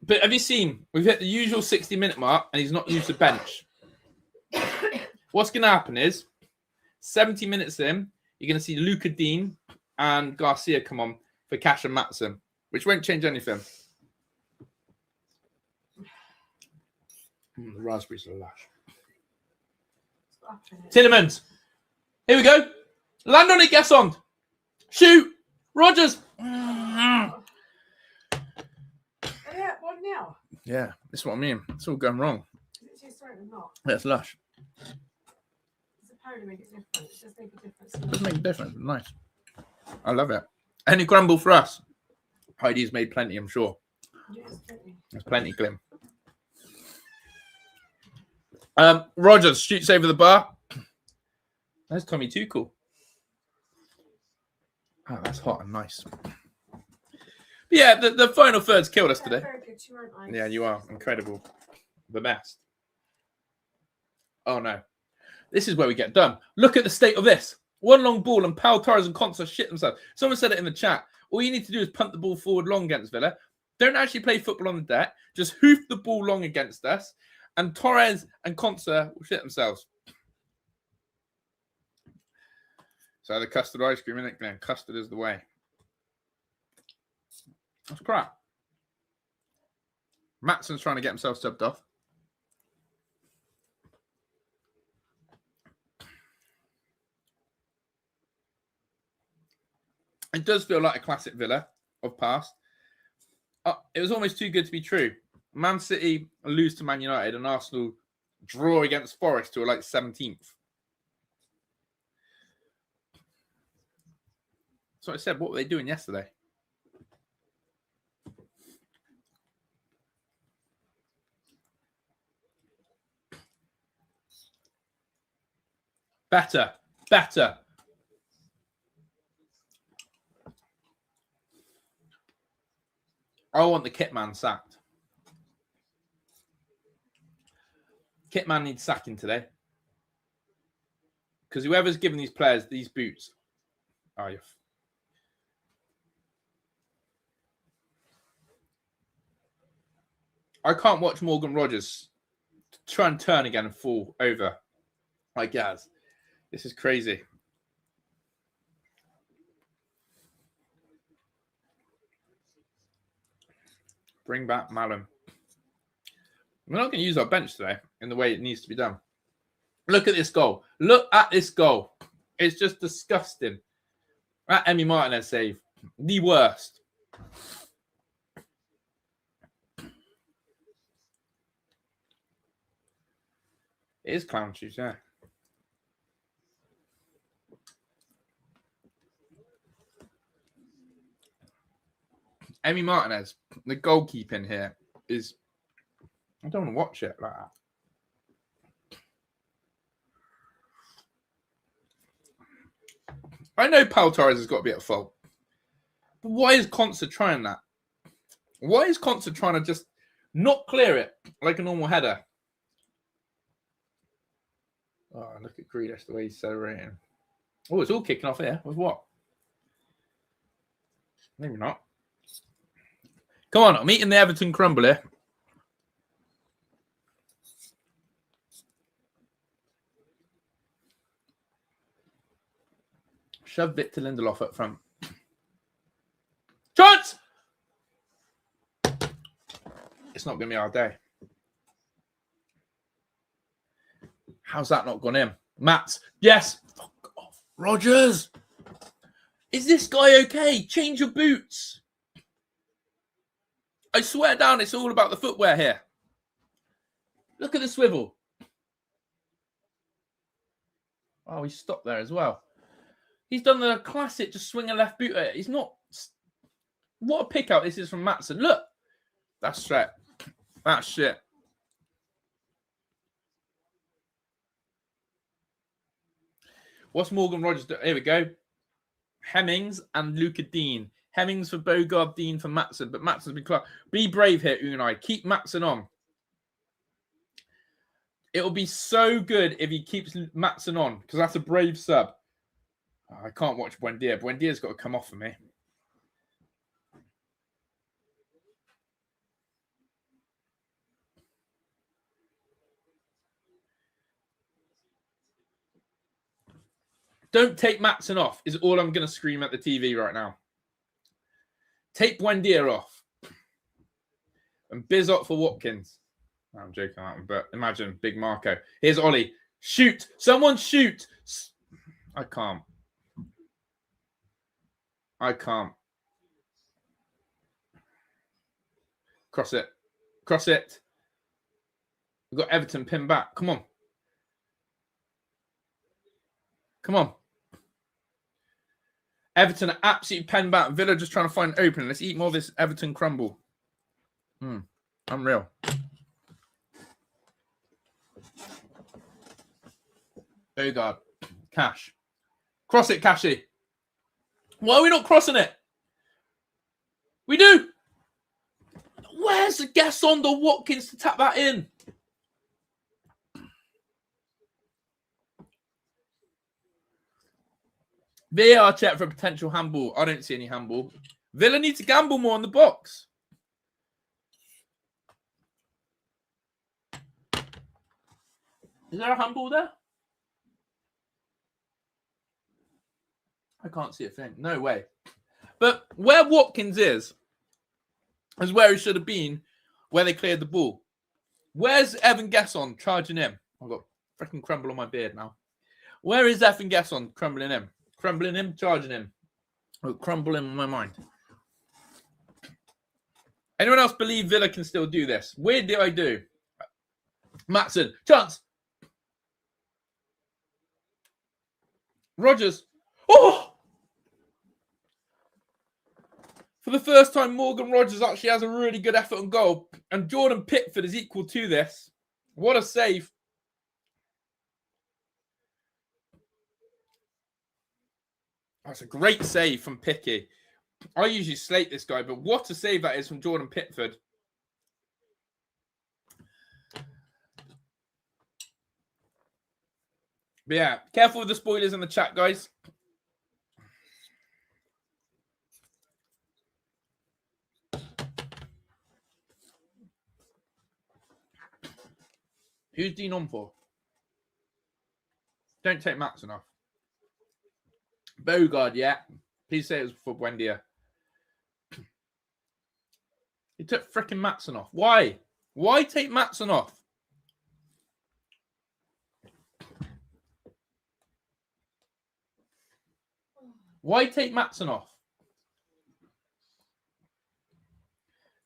But have you seen? We've hit the usual 60-minute mark, and he's not used the bench. What's going to happen is, 70 minutes in, you're going to see Luca Dean and Garcia come on for Cash and Maatsen, which won't change anything. The raspberries are lush. Tielemans. Here we go. Land on it, Gesson. Shoot. Rogers. yeah, what now? Yeah, that's what I mean. It's all going wrong. Is it too straight or not? Yeah, it's lush. Does the powder make it different? It does make a difference. It does make a difference. Nice. I love it. Any crumble for us? Heidi's made plenty, I'm sure. Yes, plenty. There's plenty, Glim. Rogers shoots over the bar. There's Tommy Tuchel. Oh, that's hot and nice. But yeah, the final third's killed us today. Very good. You are nice. Yeah, you are. Incredible. The best. Oh, no. This is where we get done. Look at the state of this. One long ball and Pau Torres and Konsa shit themselves. Someone said it in the chat. All you need to do is punt the ball forward long against Villa. Don't actually play football on the deck. Just hoof the ball long against us. And Torres and Konsa will shit themselves. So the custard ice cream, innit, Glenn? Custard is the way. That's crap. Maatsen's trying to get himself subbed off. It does feel like a classic Villa of past. It was almost too good to be true. Man City lose to Man United and Arsenal draw against Forest, who are like 17th. So I said, what were they doing yesterday? Better. I want the kit man sacked. Kit man needs sacking today. Because whoever's giving these players these boots. Oh, you're... I can't watch Morgan Rogers try and turn again and fall over like Gaz. This is crazy. Bring back Malum. We're not going to use our bench today in the way it needs to be done. Look at this goal. Look at this goal. It's just disgusting. That Emi Martinez save. The worst. It is clown shoes, yeah. Emi Martinez, the goalkeeping here is... I don't want to watch it like that. I know Pau Torres has got to be at fault. But why is Conser trying that? Why is Conser trying to just not clear it like a normal header? Oh, look at Grealish, the way he's celebrating. Oh, it's all kicking off here. With what? Maybe not. Come on, I'm eating the Everton crumble here. Shove Victor Lindelof up front. Chance! It's not going to be our day. How's that not gone in? Mats, yes. Fuck off. Rogers! Is this guy okay? Change your boots. I swear down, it's all about the footwear here. Look at the swivel. Oh, he stopped there as well. He's done the classic, just swing a left boot at it. He's not... What a pick out this is from Matson. Look. That's shit. That's shit. What's Morgan Rogers doing? Here we go. Hemmings and Luca Dean. Hemmings for Bogard, Dean for Matson. But Matson's been clear. Be brave here, Unai. Keep Matson on. It'll be so good if he keeps Matson on, because that's a brave sub. Oh, I can't watch Buendia. Buendia's got to come off for me. Don't take Matson off, is all I'm going to scream at the TV right now. Take Buendia off. And Bizot for Watkins. No, I'm joking on that one, but imagine Big Marco. Here's Ollie. Shoot. Someone shoot. I can't. I can't. Cross it. Cross it. We've got Everton pinned back. Come on. Come on. Everton are absolutely penned back. Villa just trying to find an opening. Let's eat more of this Everton crumble. Unreal. Odegaard. Cash. Cross it, Cashy. Why are we not crossing it? We do. Where's the guess on the Watkins to tap that in? VAR check for a potential handball. I don't see any handball. Villa need to gamble more on the box. Is there a handball there? I can't see a thing. No way. But where Watkins is where he should have been, where they cleared the ball. Where's Evan Gesson charging him? I've got freaking crumble on my beard now. Where is Evan Gesson crumbling him? Crumbling him, charging him. Oh, crumbling in my mind. Anyone else believe Villa can still do this? Weirdly, I do. Matson, chance. Rogers. Oh! For the first time, Morgan Rogers actually has a really good effort on goal. And Jordan Pickford is equal to this. What a save. That's a great save from Picky. I usually slate this guy, but what a save that is from Jordan Pickford. But yeah, careful with the spoilers in the chat, guys. Who's Dean on for? Don't take Matson off. Bogard, yeah. Please say it was for Buendia. He took frickin' Matson off. Why? Why take Matson off? Why take Matson off?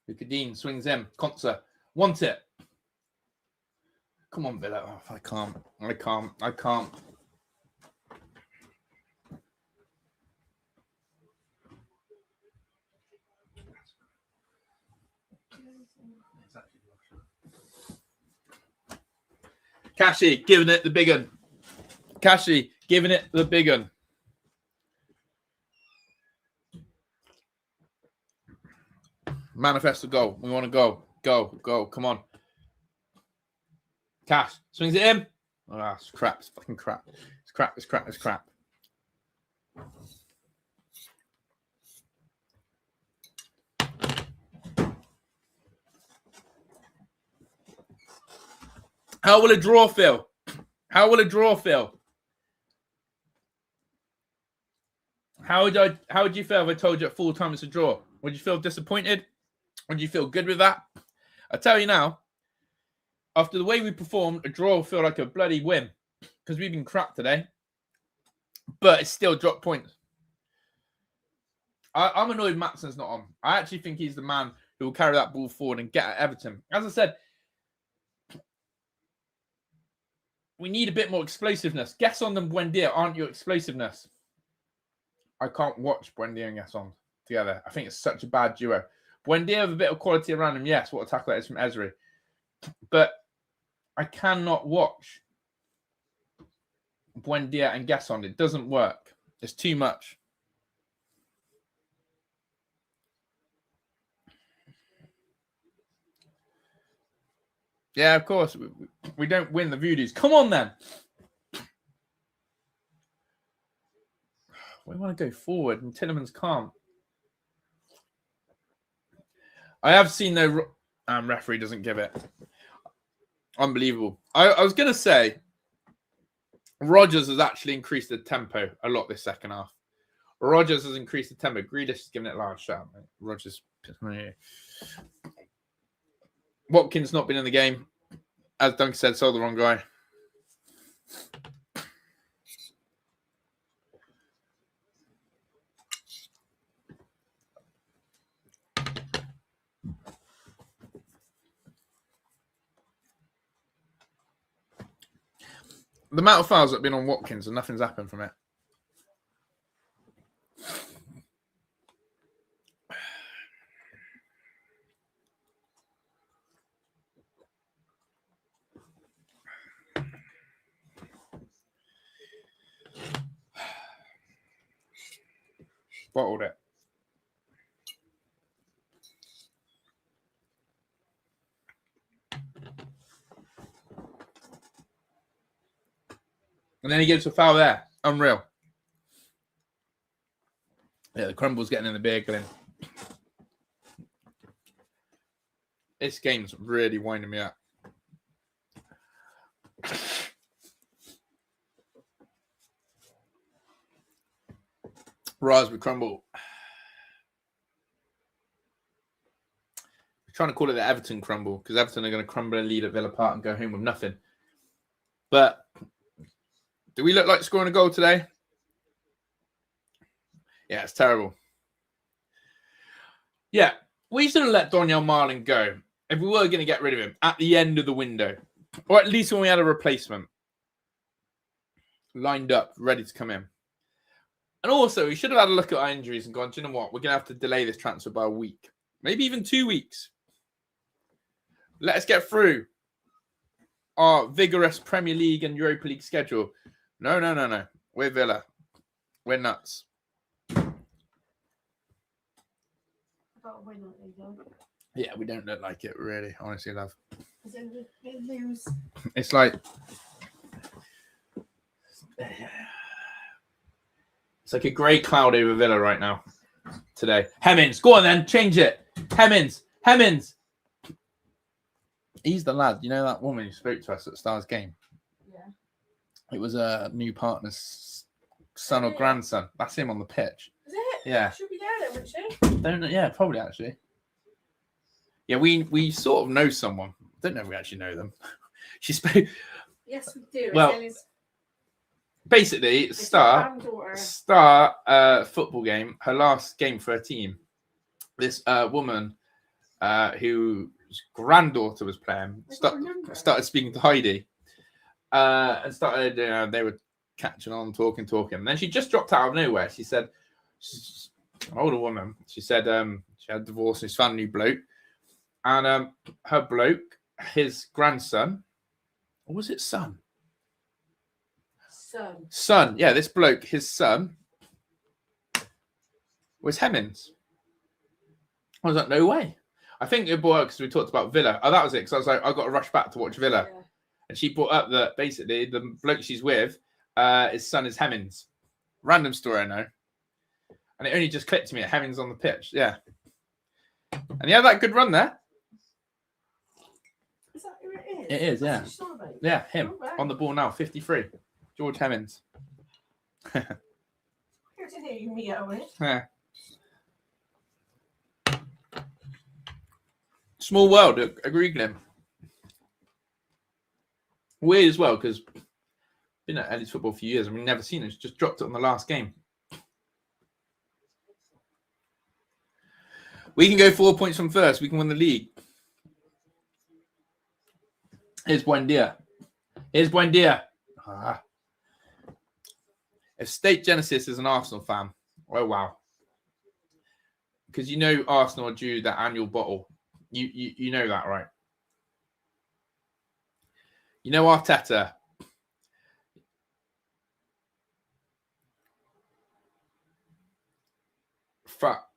Luca Dean swings in. Conser. Want it. Come on, Villa. Oh, I can't. Cashy giving it the big un. Cashy giving it the big un. Manifest a goal. We want to go. Go. Come on. Cash. Swings it in. Oh, it's crap. It's fucking crap. It's crap. How will a draw feel? How would you feel if I told you at full time it's a draw? Would you feel disappointed? Would you feel good with that? I tell you now, after the way we performed, a draw will feel like a bloody win because we've been crap today. But it's still drop points. I'm annoyed Matson's not on. I actually think he's the man who will carry that ball forward and get at Everton. As I said, we need a bit more explosiveness. Gesson and Buendia aren't your explosiveness. I can't watch Buendia and Gesson together. I think it's such a bad duo. Buendia with a bit of quality around him. Yes, what a tackle that is from Ezri. But I cannot watch Buendia and Gesson. It doesn't work. It's too much. Yeah, of course. We don't win the Voodies. Come on, then. We want to go forward, and Tielemans can't. I have seen the referee doesn't give it. Unbelievable. I was going to say, Rodgers has actually increased the tempo a lot this second half. Rodgers has increased the tempo. Grealish is giving it a large shout. Rodgers. Watkins not been in the game. As Duncan said, sold the wrong guy. The amount of fouls that have been on Watkins and nothing's happened from it. Bottled it. And then he gives a foul there. Unreal. Yeah, the crumble's getting in the beer, Glenn. This game's really winding me up. Raspberry crumble. We're trying to call it the Everton crumble because Everton are going to crumble a lead at Villa Park and go home with nothing. But do we look like scoring a goal today? Yeah, it's terrible. Yeah, we should have let Daniel Marlin go if we were going to get rid of him at the end of the window. Or at least when we had a replacement lined up, ready to come in. And also, we should have had a look at our injuries and gone, do you know what? We're going to have to delay this transfer by a week. Maybe even 2 weeks. Let us get through our vigorous Premier League and Europa League schedule. No. We're Villa. We're nuts. Yeah, we don't look like it, really. Honestly, love. They lose. It's like... It's like a grey cloud over Villa right now. Today. Hemmings, go on then. Change it. Hemmings. He's the lad. You know that woman who spoke to us at Stars game? Yeah. It was a new partner's son or grandson. That's him on the pitch. Is it? Yeah. She'll be there then, wouldn't she? Yeah, probably actually. Yeah, we sort of know someone. Don't know if we actually know them. She spoke. Yes, we do. Well, basically, Star football game, her last game for her team. This woman whose granddaughter was playing started speaking to Heidi and started, they were catching on, talking. And then she just dropped out of nowhere. She said, she's an older woman. She said she had divorced and she's found a new bloke. And her bloke, his grandson, or was it son? Son. Yeah, this bloke, his son, was Hemmings. I was like, no way. I think it brought up because we talked about Villa. Oh, that was it. Because I was like, I got to rush back to watch Villa. Yeah. And she brought up that basically the bloke she's with, his son is Hemmings. Random story, I know. And it only just clicked to me at Hemmings on the pitch. Yeah. And he had that good run there. Is that who it is? It is, yeah. That's what you saw, mate. Yeah, him. Oh, wow. On the ball now, 53. George Hemmings. Here to hear you meow it. Yeah. Small world, agree, Glenn. Weird as well, because been at Ellie's football for a few years and we've never seen it. It's just dropped it on the last game. We can go 4 points from first. We can win the league. Here's Buendia. Here's Buendia. If State Genesis is an Arsenal fan, oh wow. Because you know Arsenal are due that annual bottle. You know that, right? You know Arteta. Fuck.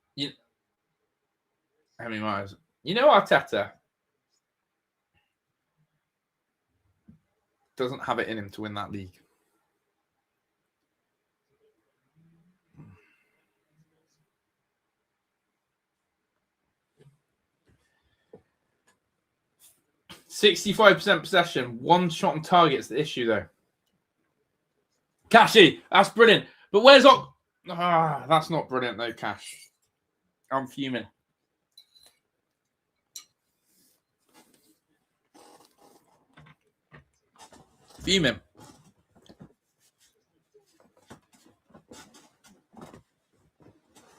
How many miles? You know Arteta doesn't have it in him to win that league. %65% possession, one shot on target's the issue though. Cashy, that's brilliant. But where's that's not brilliant though, Cash. I'm fuming. Fuming.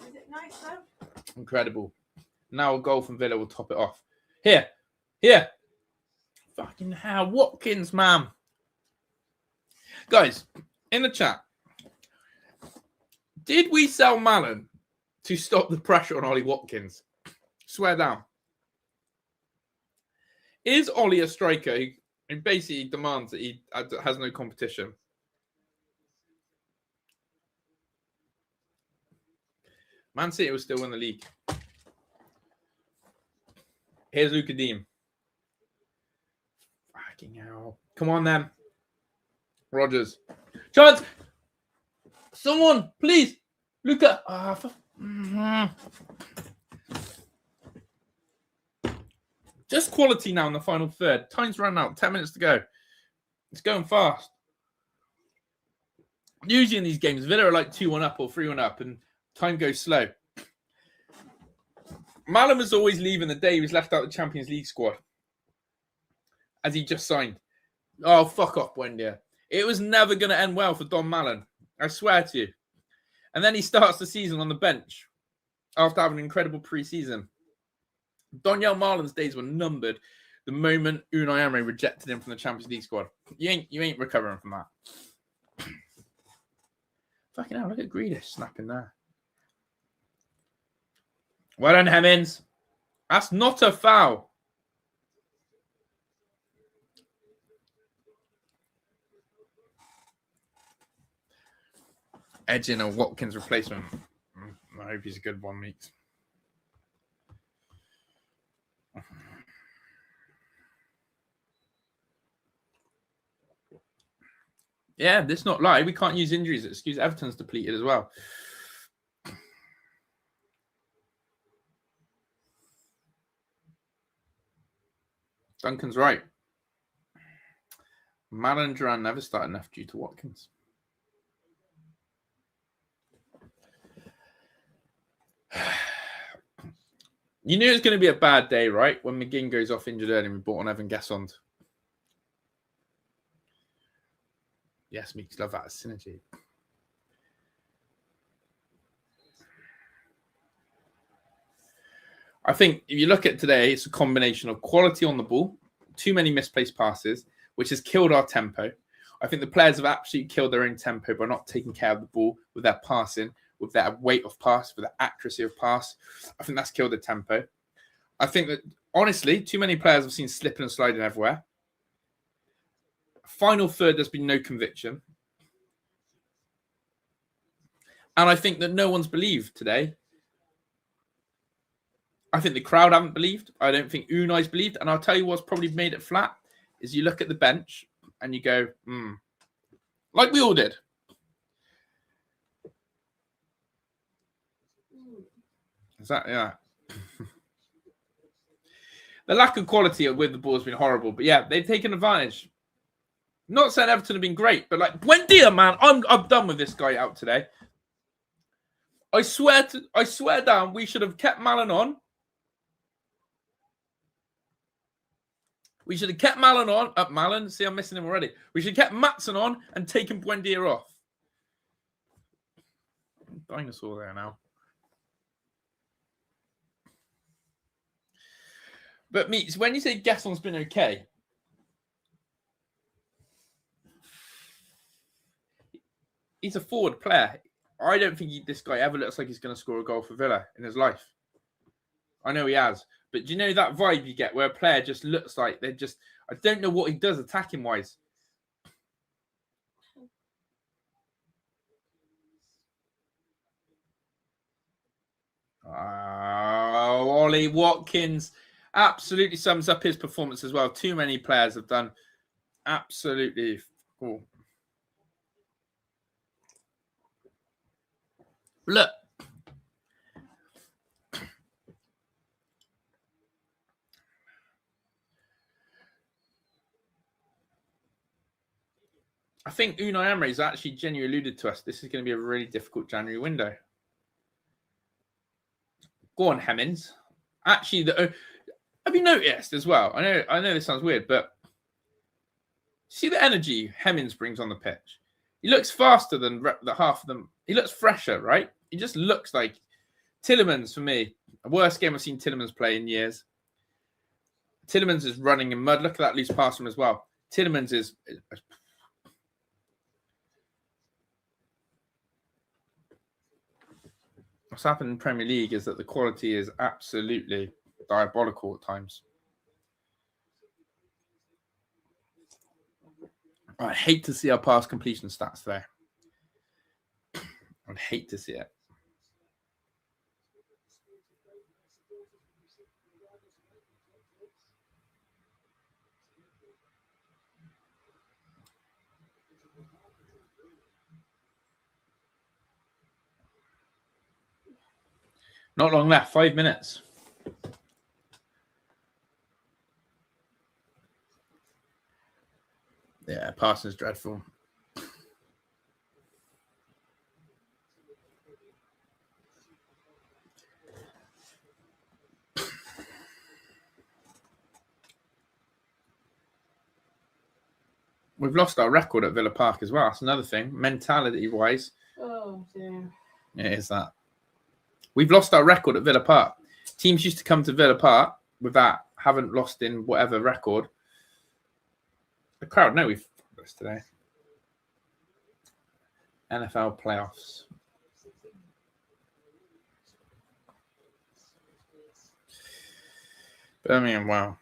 Is it nice though? Incredible. Now a goal from Villa will top it off. Here. Fucking hell. Watkins, man. Guys, in the chat, did we sell Mallon to stop the pressure on Ollie Watkins? Swear down. Is Ollie a striker who basically demands that he has no competition? Man City will still win the league. Here's Luka Dean. Fucking hell. Come on, then. Rogers. Chance! Someone, please. Luka. Just quality now in the final third. Time's run out. 10 minutes to go. It's going fast. Usually in these games, Villa are like 2-1 up or 3-1 up, and time goes slow. Mallon was always leaving the day he was left out of the Champions League squad, as he just signed. Oh, fuck off, Buendia. It was never going to end well for Don Mallon. I swear to you. And then he starts the season on the bench after having an incredible pre-season. Donyell Marlin's days were numbered the moment Unai Emery rejected him from the Champions League squad. You ain't recovering from that. Fucking hell, look at Grealish snapping there. Well done, Hemmings. That's not a foul. Edging a Watkins replacement. I hope he's a good one, Meeks. Yeah, this not lie. We can't use injuries as excuse. Everton's depleted as well. Duncan's right. Mallon and Duran never started enough due to Watkins. You knew it was going to be a bad day, right? When McGinn goes off injured early and we brought on Evan Gessond. Yes, Meeks, love that synergy. I think if you look at today, it's a combination of quality on the ball, too many misplaced passes, which has killed our tempo. I think the players have absolutely killed their own tempo by not taking care of the ball with their passing, with their weight of pass, with their accuracy of pass. I think that's killed the tempo. I think that, honestly, too many players have seen slipping and sliding everywhere. Final third, there's been no conviction. And I think that no one's believed today I think the crowd haven't believed. I don't think Unai's believed. And I'll tell you what's probably made it flat is you look at the bench and you go, like we all did. Is that, yeah. The lack of quality with the ball has been horrible. But yeah, they've taken advantage. Not saying Everton have been great, but like Buendia, man, I'm done with this guy out today. I swear down, we should have kept Malin on. We should have kept Malin on. Malin, see, I'm missing him already. We should have kept Maatsen on and taken Buendia off. Dinosaur there now. But Meets, when you say Gesson's been okay, he's a forward player. I don't think this guy ever looks like he's going to score a goal for Villa in his life. I know he has. But do you know that vibe you get where a player just looks like they're just... I don't know what he does attacking-wise. Ollie Watkins absolutely sums up his performance as well. Too many players have done absolutely cool. Look. I think Unai Emery's actually genuinely alluded to us. This is going to be a really difficult January window. Go on, Hemmings. Actually, have you noticed as well? I know this sounds weird, but see the energy Hemmings brings on the pitch. He looks faster than the half of them. He looks fresher, right? He just looks like Tielemans for me. The worst game I've seen Tielemans play in years. Tielemans is running in mud. Look at that loose pass from as well. Tielemans is... What's happened in Premier League is that the quality is absolutely diabolical at times. I hate to see our pass completion stats there. I'd hate to see it. Not long left, 5 minutes. Yeah, passing's dreadful. We've lost our record at Villa Park as well. That's another thing, mentality-wise. Oh, dear. It is that. We've lost our record at Villa Park. Teams used to come to Villa Park with that, haven't lost in whatever record. The crowd know we've lost today. NFL playoffs. Birmingham, wow.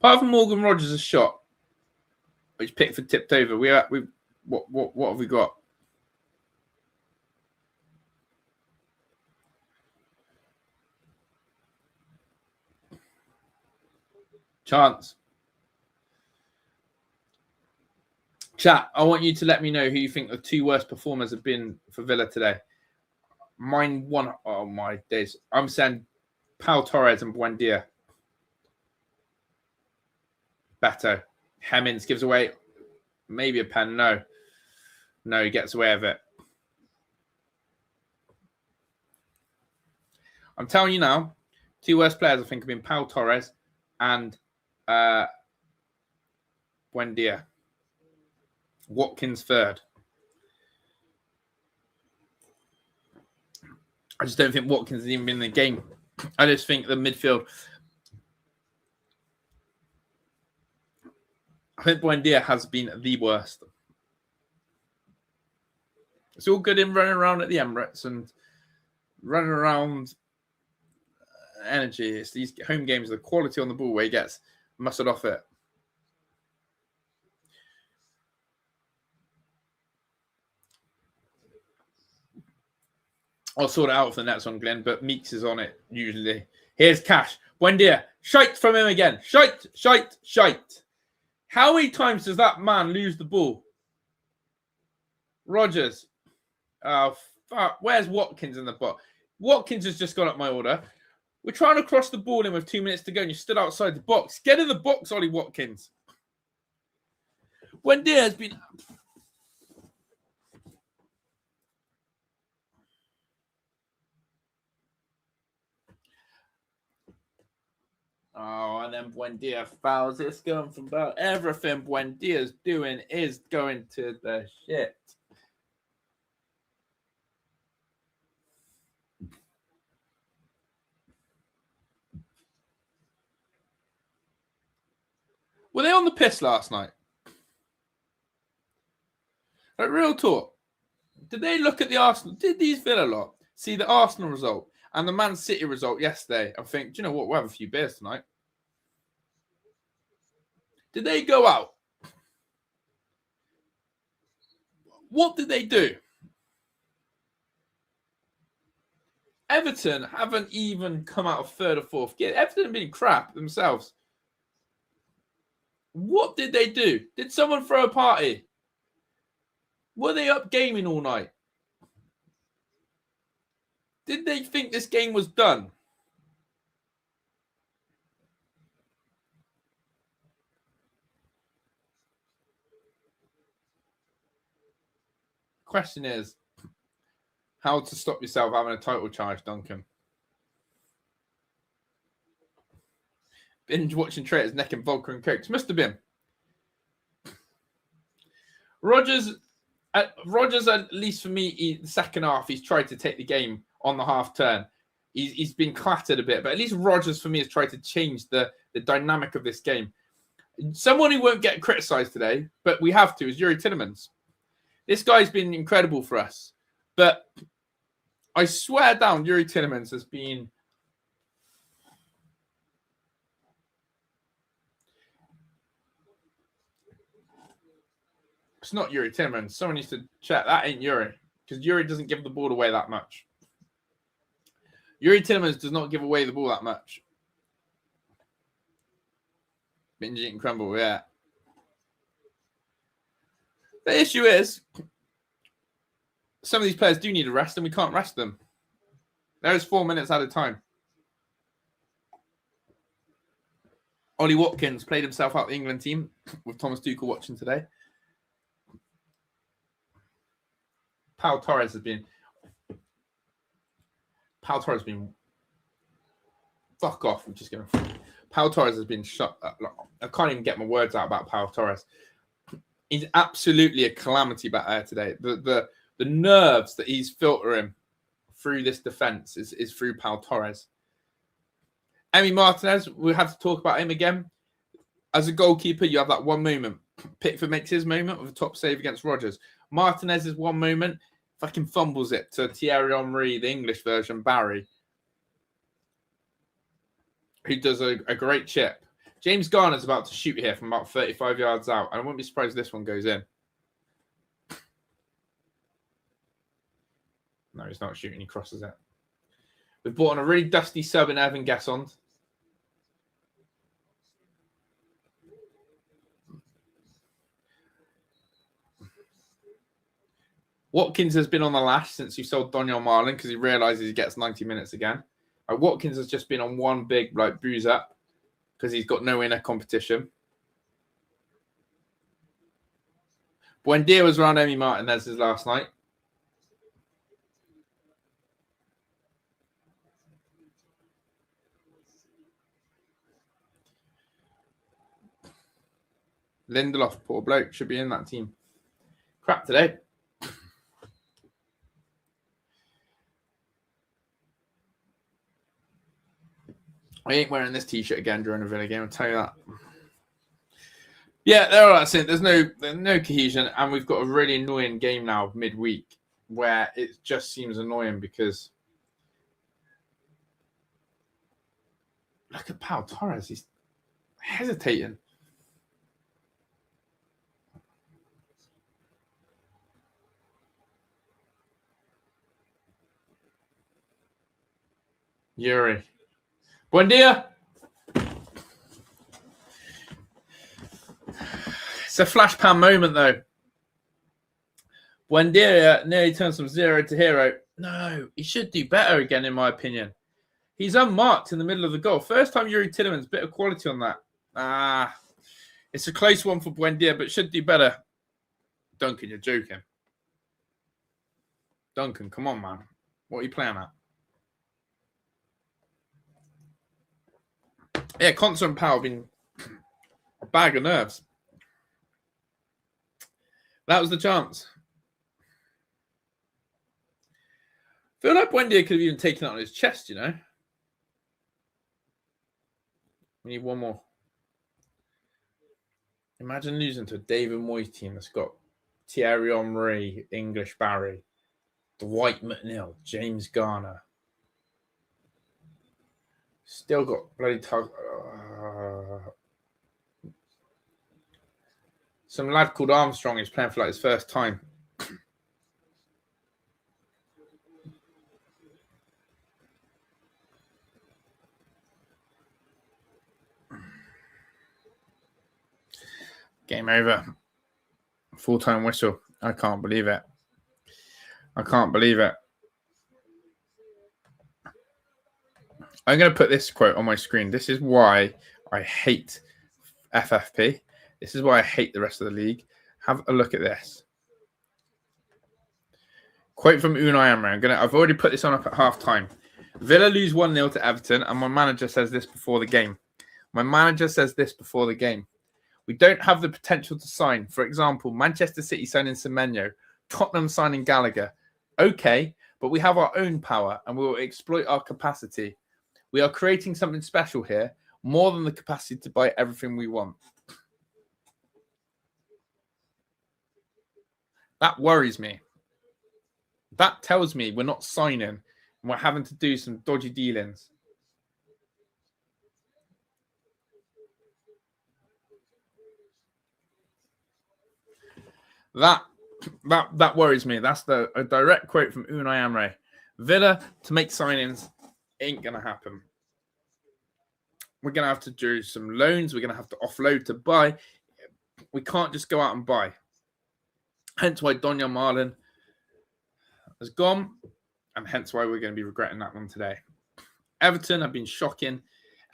Apart from Morgan Rogers' shot, which Pickford tipped over, what have we got? Chance. Chat, I want you to let me know who you think the two worst performers have been for Villa today. Mine one, oh my days. I'm saying Pau Torres and Buendia. Beto. Hemmings gives away maybe a pen. No, he gets away with it. I'm telling you now, two worst players I think have been Pau Torres and Buendia. Watkins third. I just don't think Watkins has even been in the game. I just think the midfield... I think Buendia has been the worst. It's all good in running around at the Emirates and running around energy. It's these home games, the quality on the ball where he gets muscled off it. I'll sort it out for the next one, Glenn, but Meeks is on it usually. Here's Cash. Buendia. Shite from him again. Shite, shite, shite. How many times does that man lose the ball? Rodgers. Oh, fuck. Where's Watkins in the box? Watkins has just gone up my order. We're trying to cross the ball in with 2 minutes to go, and you stood outside the box. Get in the box, Ollie Watkins. Buendia has been... Oh, and then Buendia fouls. It's going from about everything Buendia's doing is going to the shit. Were they on the piss last night? Like, real talk. Did they look at the Arsenal? Did these Villa lot see the Arsenal result and the Man City result yesterday and think, do you know what? We'll have a few beers tonight. Did they go out? What did they do? Everton haven't even come out of third or fourth gear. Everton have been crap themselves. What did they do? Did someone throw a party? Were they up gaming all night? Did they think this game was done? Question is, how to stop yourself having a title charge, Duncan? Binge watching traitors necking vodka and cokes. Must have been. Rodgers, at least for me, the second half, he's tried to take the game on the half turn. He's been clattered a bit, but at least Rodgers, for me, has tried to change the dynamic of this game. Someone who won't get criticised today, but we have to, is Youri Tielemans. This guy's been incredible for us. But I swear down, Youri Tielemans has been... It's not Youri Tielemans. Someone needs to check. That ain't Youri. Because Youri doesn't give the ball away that much. Youri Tielemans does not give away the ball that much. Binge eat and crumble, yeah. The issue is, some of these players do need a rest, and we can't rest them. There's 4 minutes at a time. Ollie Watkins played himself out the England team with Thomas Tuchel watching today. Pau Torres has been... Fuck off. I'm just going to... Pau Torres has been shut up. I can't even get my words out about Pau Torres. He's absolutely a calamity back there today. The nerves that he's filtering through this defence is through Pau Torres. Emi Martinez, we have to talk about him again. As a goalkeeper, you have that one moment. Pickford makes his moment with a top save against Rodgers. Martinez's one moment, fucking fumbles it to Thierry Henry, the English version, Barry, who does a great chip. James Garner's about to shoot here from about 35 yards out, and I wouldn't be surprised if this one goes in. No, he's not shooting. He crosses it. We've brought on a really dusty sub in Evan Gessond. Watkins has been on the lash since you sold Doniel Marlin because he realises he gets 90 minutes again. Watkins has just been on one big booze up because he's got no inner competition. Buendia was around Emi Martinez's last night. Lindelof, poor bloke, should be in that team. Crap today. I ain't wearing this t-shirt again during a Villa game, I'll tell you that. Yeah, they're all right. There's no cohesion, and we've got a really annoying game now midweek where it just seems annoying because look at Pau Torres, he's hesitating. Yuri. Buendia. It's a flash pan moment, though. Buendia nearly turns from 0 to hero. No, he should do better again, in my opinion. He's unmarked in the middle of the goal. First time Yuri Tielemans, bit of quality on that. It's a close one for Buendia, but should do better. Duncan, you're joking. Duncan, come on, man. What are you playing at? Yeah, Concert and Powell have been a bag of nerves. That was the chance. I feel like Buendia could have even taken it on his chest, you know. We need one more. Imagine losing to a David Moyes team that's got Thierry Henry, English Barry, Dwight McNeil, James Garner. Still got bloody some lad called Armstrong is playing for like his first time. Game over. Full-time whistle. I can't believe it. I can't believe it. I'm going to put this quote on my screen. This is why I hate FFP. This is why I hate the rest of the league. Have a look at this. Quote from Unai Emery. I've already put this on up at half-time. Villa lose 1-0 to Everton, and my manager says this before the game. We don't have the potential to sign. For example, Manchester City signing Semenyo, Tottenham signing Gallagher. Okay, but we have our own power and we will exploit our capacity. We are creating something special here, more than the capacity to buy everything we want. That worries me. That tells me we're not signing and we're having to do some dodgy dealings. That worries me. That's a direct quote from Unai Emery. Villa to make signings ain't going to happen. We're going to have to do some loans. We're going to have to offload to buy. We can't just go out and buy. Hence why Donyell Marlin has gone, and hence why we're going to be regretting that one today. Everton have been shocking.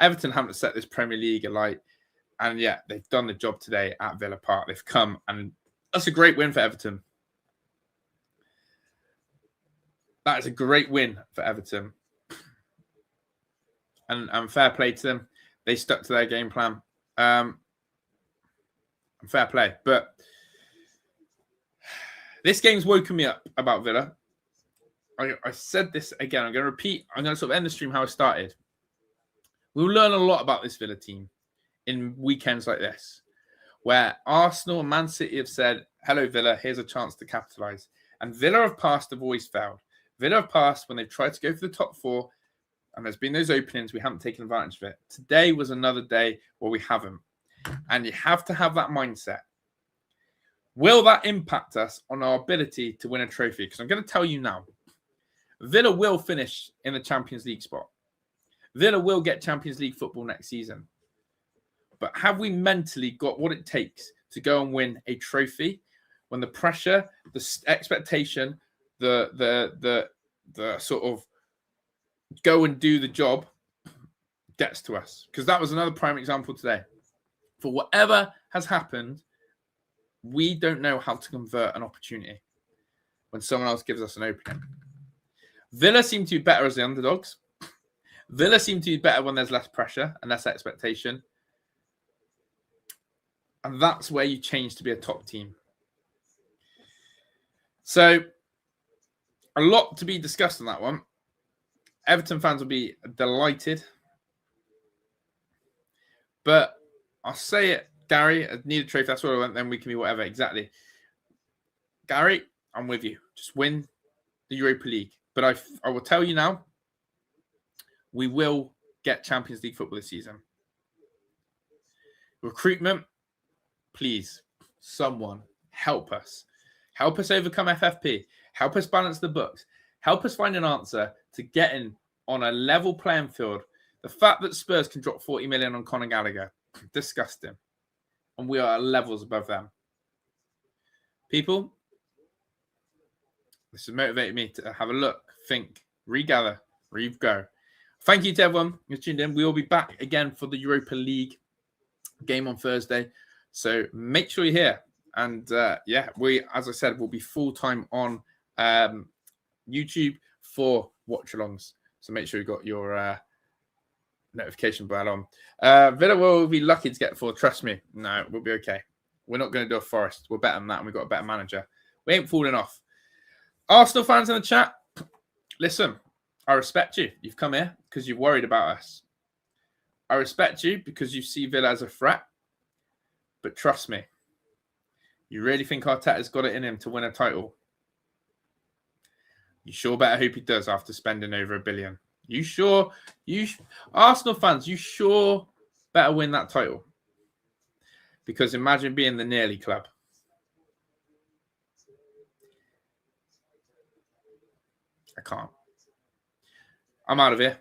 Everton haven't set this Premier League alight. And yeah, they've done the job today at Villa Park. They've come, and that's a great win for Everton. That is a great win for Everton. And fair play to them. They stuck to their game plan. Fair play. But this game's woken me up about Villa. I said this again. I'm going to repeat. I'm going to sort of end the stream how I started. We'll learn a lot about this Villa team in weekends like this, where Arsenal and Man City have said, hello, Villa, here's a chance to capitalise. And Villa have passed, have always failed. Villa have passed when they've tried to go for the top four, and there's been those openings, we haven't taken advantage of it. Today was another day where we haven't. And you have to have that mindset. Will that impact us on our ability to win a trophy? Because I'm going to tell you now, Villa will finish in the Champions League spot. Villa will get Champions League football next season. But have we mentally got what it takes to go and win a trophy when the pressure, the expectation, the sort of go and do the job gets to us? Because that was another prime example today. For whatever has happened, we don't know how to convert an opportunity when someone else gives us an opening. Villa seem to be better as the underdogs. Villa seem to be better when there's less pressure and less expectation. And that's where you change to be a top team. So, a lot to be discussed on that one. Everton fans will be delighted. But I'll say it, Gary, I need a trophy. That's what I want. Then we can be whatever. Exactly. Gary, I'm with you. Just win the Europa League. But I will tell you now, we will get Champions League football this season. Recruitment, please, someone help us. Help us overcome FFP. Help us balance the books. Help us find an answer to getting on a level playing field. The fact that Spurs can drop 40 million on Conor Gallagher, disgusting. And we are levels above them. People, this has motivated me to have a look, think, regather, go. Thank you to everyone who's tuned in. We will be back again for the Europa League game on Thursday. So make sure you're here. And we, as I said, will be full-time on YouTube for watch-alongs. So make sure you've got your notification bell on. Villa will be lucky to get 4. Trust me. No, we'll be okay. We're not going to do a Forest. We're better than that, and we've got a better manager. We ain't falling off. Arsenal fans in the chat, listen, I respect you. You've come here because you're worried about us. I respect you because you see Villa as a threat. But trust me, you really think Arteta's got it in him to win a title? You sure better hope he does after spending over $1 billion. Arsenal fans, you sure better win that title. Because imagine being the nearly club. I can't. I'm out of here.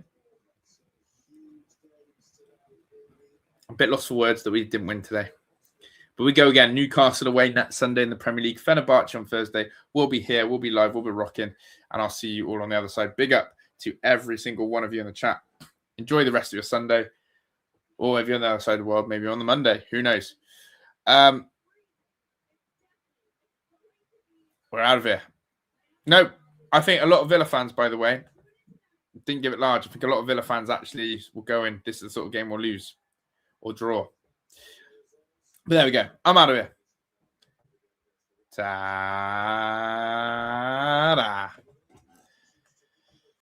I'm a bit lost for words that we didn't win today. But we go again. Newcastle away next Sunday in the Premier League. Fenerbahce on Thursday. We'll be here. We'll be live. We'll be rocking. And I'll see you all on the other side. Big up to every single one of you in the chat. Enjoy the rest of your Sunday. Or if you're on the other side of the world, maybe on the Monday. Who knows? We're out of here. No, I think a lot of Villa fans, by the way, didn't give it large. I think a lot of Villa fans actually will go in. This is the sort of game we'll lose or draw. But there we go. I'm out of here. Ta